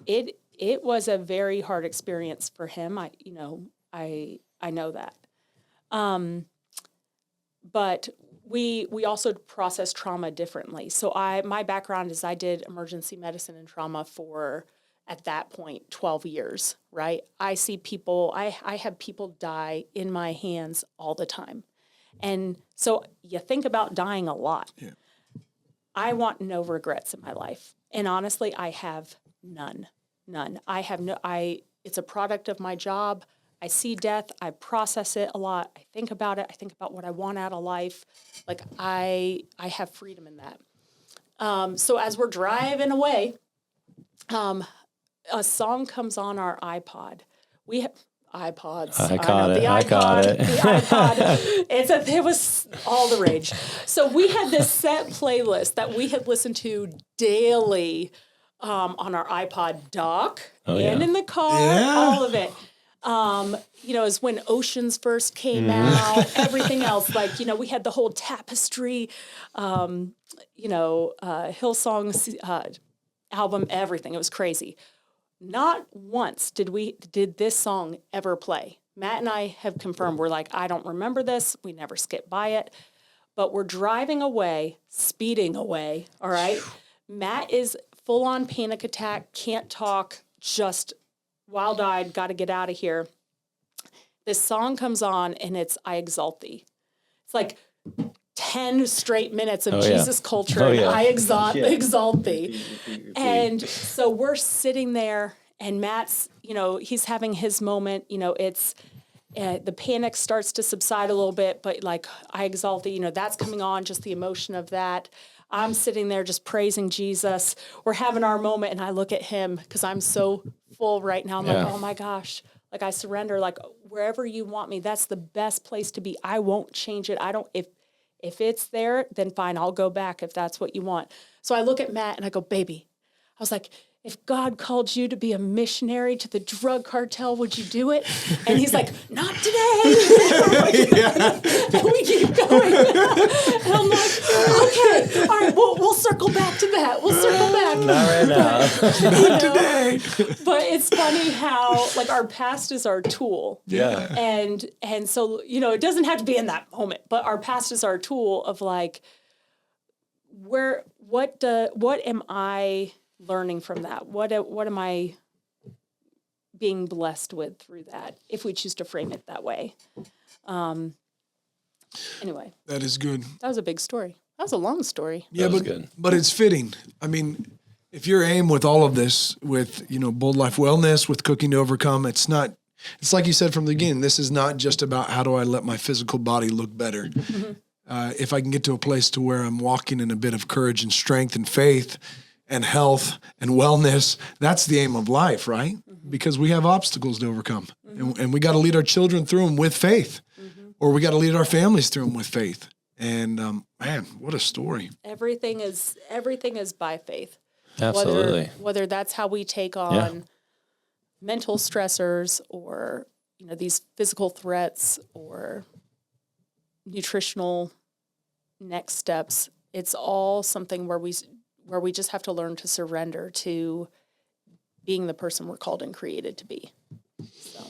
It was a very hard experience for him. I know that. But we also process trauma differently. So my background is I did emergency medicine and trauma for, at that point, 12 years, right? I see people, I have people die in my hands all the time. And so you think about dying a lot. Yeah. I want no regrets in my life. And honestly, I have none. It's a product of my job. I see death. I process it a lot. I think about it. I think about what I want out of life. Like I have freedom in that. So as we're driving away, a song comes on our iPod. We have iPods. I caught it. The iPod. It was all the rage. So we had this set playlist that we had listened to daily on our iPod dock and in the car, all of it. Is when Oceans first came out, everything else, we had the whole Tapestry, Hillsong album, everything. It was crazy. Not once did this song ever play. Matt and I have confirmed, we're like, I don't remember this. We never skipped by it. But we're driving away, speeding away, all right? Matt is full-on panic attack, can't talk, just wild-eyed, got to get out of here. This song comes on, and it's I Exalt Thee. It's like 10 straight minutes of Jesus culture, and I exalt Thee. And so we're sitting there, and Matt's, he's having his moment. It's the panic starts to subside a little bit, but like I exalt Thee, that's coming on, just the emotion of that. I'm sitting there just praising Jesus. We're having our moment, and I look at him because I'm so full right now. I'm like, oh my gosh, like I surrender, like wherever you want me, that's the best place to be. I won't change it. If it's there, then fine, I'll go back if that's what you want. So I look at Matt and I go, baby, I was like, if God called you to be a missionary to the drug cartel, would you do it? And he's like, not today. And we keep going. And I'm like, okay, all right, we'll circle back to that. We'll circle back. Not right now. Not today. But it's funny how our past is our tool. Yeah. And so, it doesn't have to be in that moment, but our past is our tool of what am I learning from that? What am I being blessed with through that, if we choose to frame it that way? Anyway. That is good. That was a big story. That was a long story. Yeah, good. But it's fitting. I mean, if your aim with all of this, with, Bold Life Wellness, with Cooking to Overcome, it's like you said from the beginning, this is not just about how do I let my physical body look better. Mm-hmm. If I can get to a place to where I'm walking in a bit of courage and strength and faith and health and wellness, that's the aim of life, right? Mm-hmm. Because we have obstacles to overcome. Mm-hmm. And we got to lead our children through them with faith, or we got to lead our families through them with faith. And man, what a story. Everything is by faith. Absolutely. Whether that's how we take on mental stressors or, these physical threats or nutritional next steps, it's all something where we just have to learn to surrender to being the person we're called and created to be. So.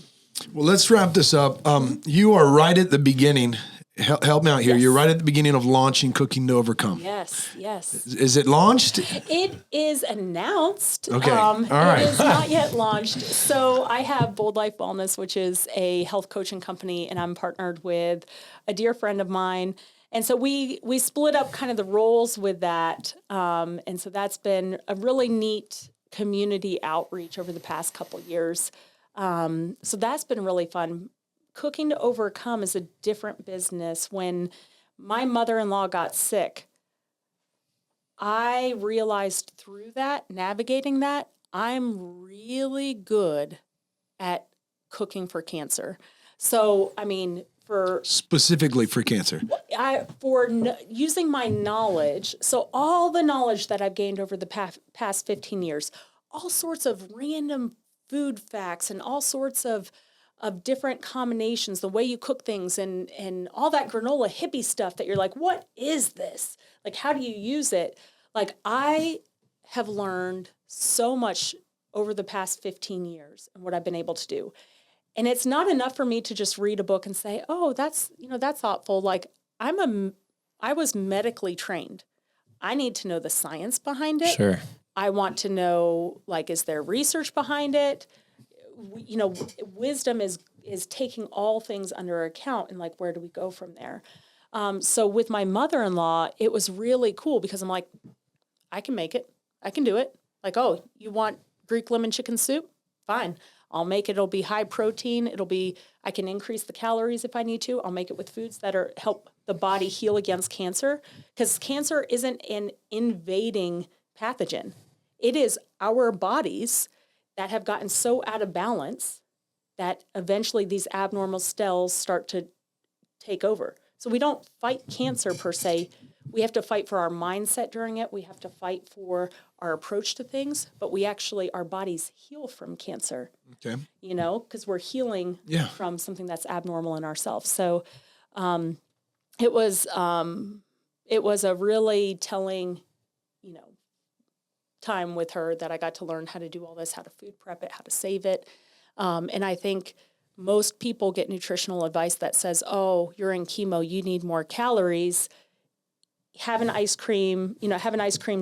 Well, let's wrap this up. You are right at the beginning. Help me out here. Yes. You're right at the beginning of launching Cooking to Overcome. Yes. Is it launched? It is announced. Okay. All right. It is not yet launched. So I have Bold Life Wellness, which is a health coaching company, and I'm partnered with a dear friend of mine. And so we split up kind of the roles with that. And so that's been a really neat community outreach over the past couple years. So that's been really fun. Cooking to Overcome is a different business. When my mother-in-law got sick, I realized through that, navigating that, I'm really good at cooking for cancer. So, specifically for cancer. Using my knowledge, so all the knowledge that I've gained over the past 15 years, all sorts of random food facts and all sorts of different combinations, the way you cook things and all that granola hippie stuff that you're like, what is this? Like, how do you use it? Like, I have learned so much over the past 15 years and what I've been able to do. And it's not enough for me to just read a book and say, oh, that's thoughtful. Like I was medically trained. I need to know the science behind it. Sure. I want to know, like, is there research behind it? Wisdom is taking all things under account, and like, where do we go from there? So with my mother-in-law, it was really cool because I'm like, I can make it. I can do it. Like, oh, you want Greek lemon chicken soup? Fine. I'll make it. It'll be high protein. I can increase the calories if I need to. I'll make it with foods that help the body heal against cancer, because cancer isn't an invading pathogen. It is our bodies that have gotten so out of balance that eventually these abnormal cells start to take over. So we don't fight cancer per se. We have to fight for our mindset during it. We have to fight for our approach to things, but our bodies heal from cancer. Okay. Because we're healing from something that's abnormal in ourselves. So it was a really telling, time with her that I got to learn how to do all this, how to food prep it, how to save it. And I think most people get nutritional advice that says, oh, you're in chemo, you need more calories. Have an ice cream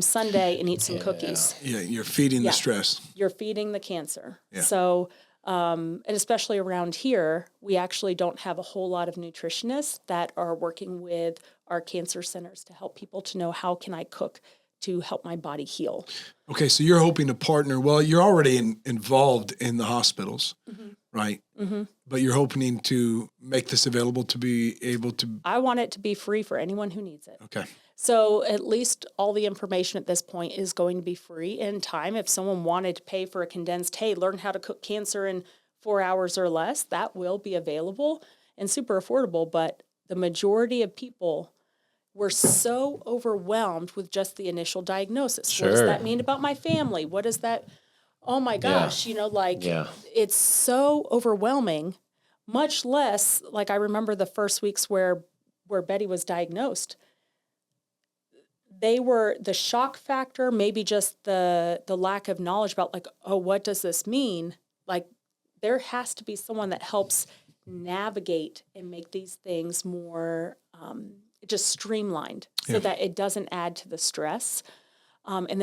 sundae and eat some cookies. Yeah, you're feeding the stress. You're feeding the cancer. Yeah. So, and especially around here, we actually don't have a whole lot of nutritionists that are working with our cancer centers to help people to know, how can I cook to help my body heal. Okay, so you're hoping to partner. Well, you're already involved in the hospitals, right? Mm-hmm. But you're hoping to make this available to be able to... I want it to be free for anyone who needs it. Okay. So at least all the information at this point is going to be free in time. If someone wanted to pay for a condensed, hey, learn how to cook cancer in 4 hours or less, that will be available and super affordable. But the majority of people were so overwhelmed with just the initial diagnosis. Sure. What does that mean about my family? What is that? Oh my gosh, it's so overwhelming, much less, like I remember the first weeks where Betty was diagnosed. The shock factor, maybe just the lack of knowledge about like, oh, what does this mean? Like, there has to be someone that helps navigate and make these things more just streamlined so that it doesn't add to the stress. And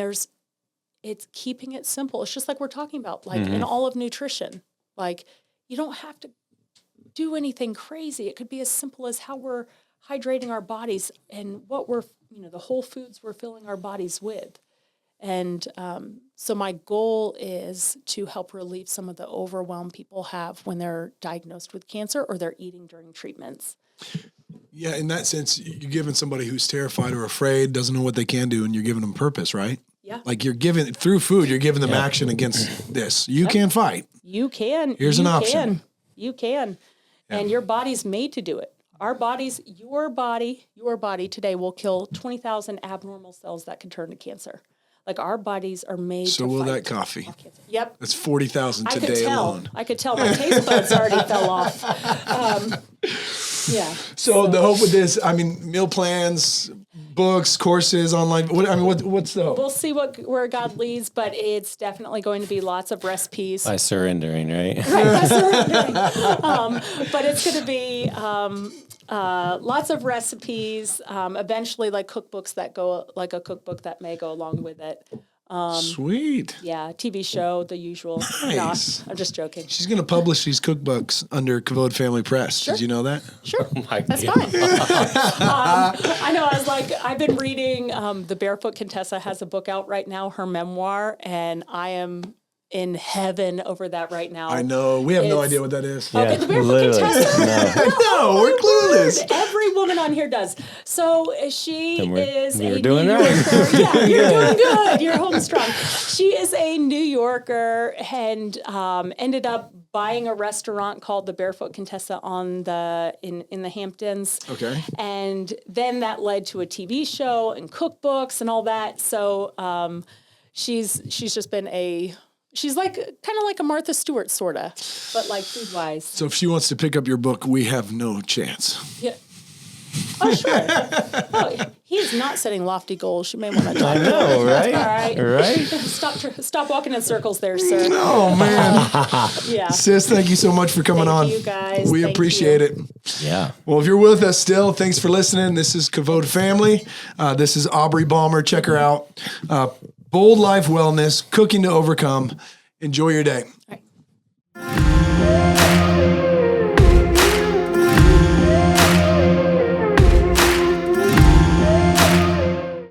it's keeping it simple. It's just like we're talking about, like in all of nutrition, like you don't have to do anything crazy. It could be as simple as how we're hydrating our bodies and what the whole foods we're filling our bodies with. And so my goal is to help relieve some of the overwhelm people have when they're diagnosed with cancer or they're eating during treatments. Yeah, in that sense, you're giving somebody who's terrified or afraid, doesn't know what they can do, and you're giving them purpose, right? Yeah. Like you're giving, through food, you're giving them action against this. You can fight. You can. Here's an option. You can. Yeah. And your body's made to do it. Our bodies, your body today will kill 20,000 abnormal cells that could turn to cancer. Like our bodies are made to So will fight that coffee. Cancer. Yep. That's 40,000 today alone. I could tell. My taste buds already fell off. Yeah. So the hope with this, meal plans, books, courses, online. What's the hope? We'll see where God leads, but it's definitely going to be lots of recipes. By surrendering, right? Right, by surrendering. But it's going to be lots of recipes. Eventually, like cookbooks that go, like a cookbook that may go along with it. Sweet. Yeah, TV show, the usual. Nice. No, I'm just joking. She's going to publish these cookbooks under Kavod Family Press. Sure. Did you know that? Sure. Oh my That's God. fine. I know. I've been reading, The Barefoot Contessa has a book out right now, her memoir, and I am in heaven over that right now. I know. We have no idea what that is. Okay, The Barefoot Contessa? No, we're clueless. Every woman on here does. So she is we're a doing New right. Yorker. Yeah, you're doing good. You're holding strong. She is a New Yorker and ended up buying a restaurant called the Barefoot Contessa in the Hamptons. Okay. And then that led to a TV show and cookbooks and all that. So she's just been she's like kind of like a Martha Stewart sorta, but like food wise. So if she wants to pick up your book, we have no chance. Yeah. Oh, sure. Oh, he's not setting lofty goals. You may want to talk. I know, right? All right. Right? Stop walking in circles there, sir. Oh, man. Yeah. Sis, thank you so much for coming on. Thank you guys. We Thank appreciate you. it. Yeah. Well, if you're with us still, thanks for listening. This is Kavod Family. This is Aubrey Balmer. Check her out. Bold Life Wellness, Cooking to Overcome. Enjoy your day. All right.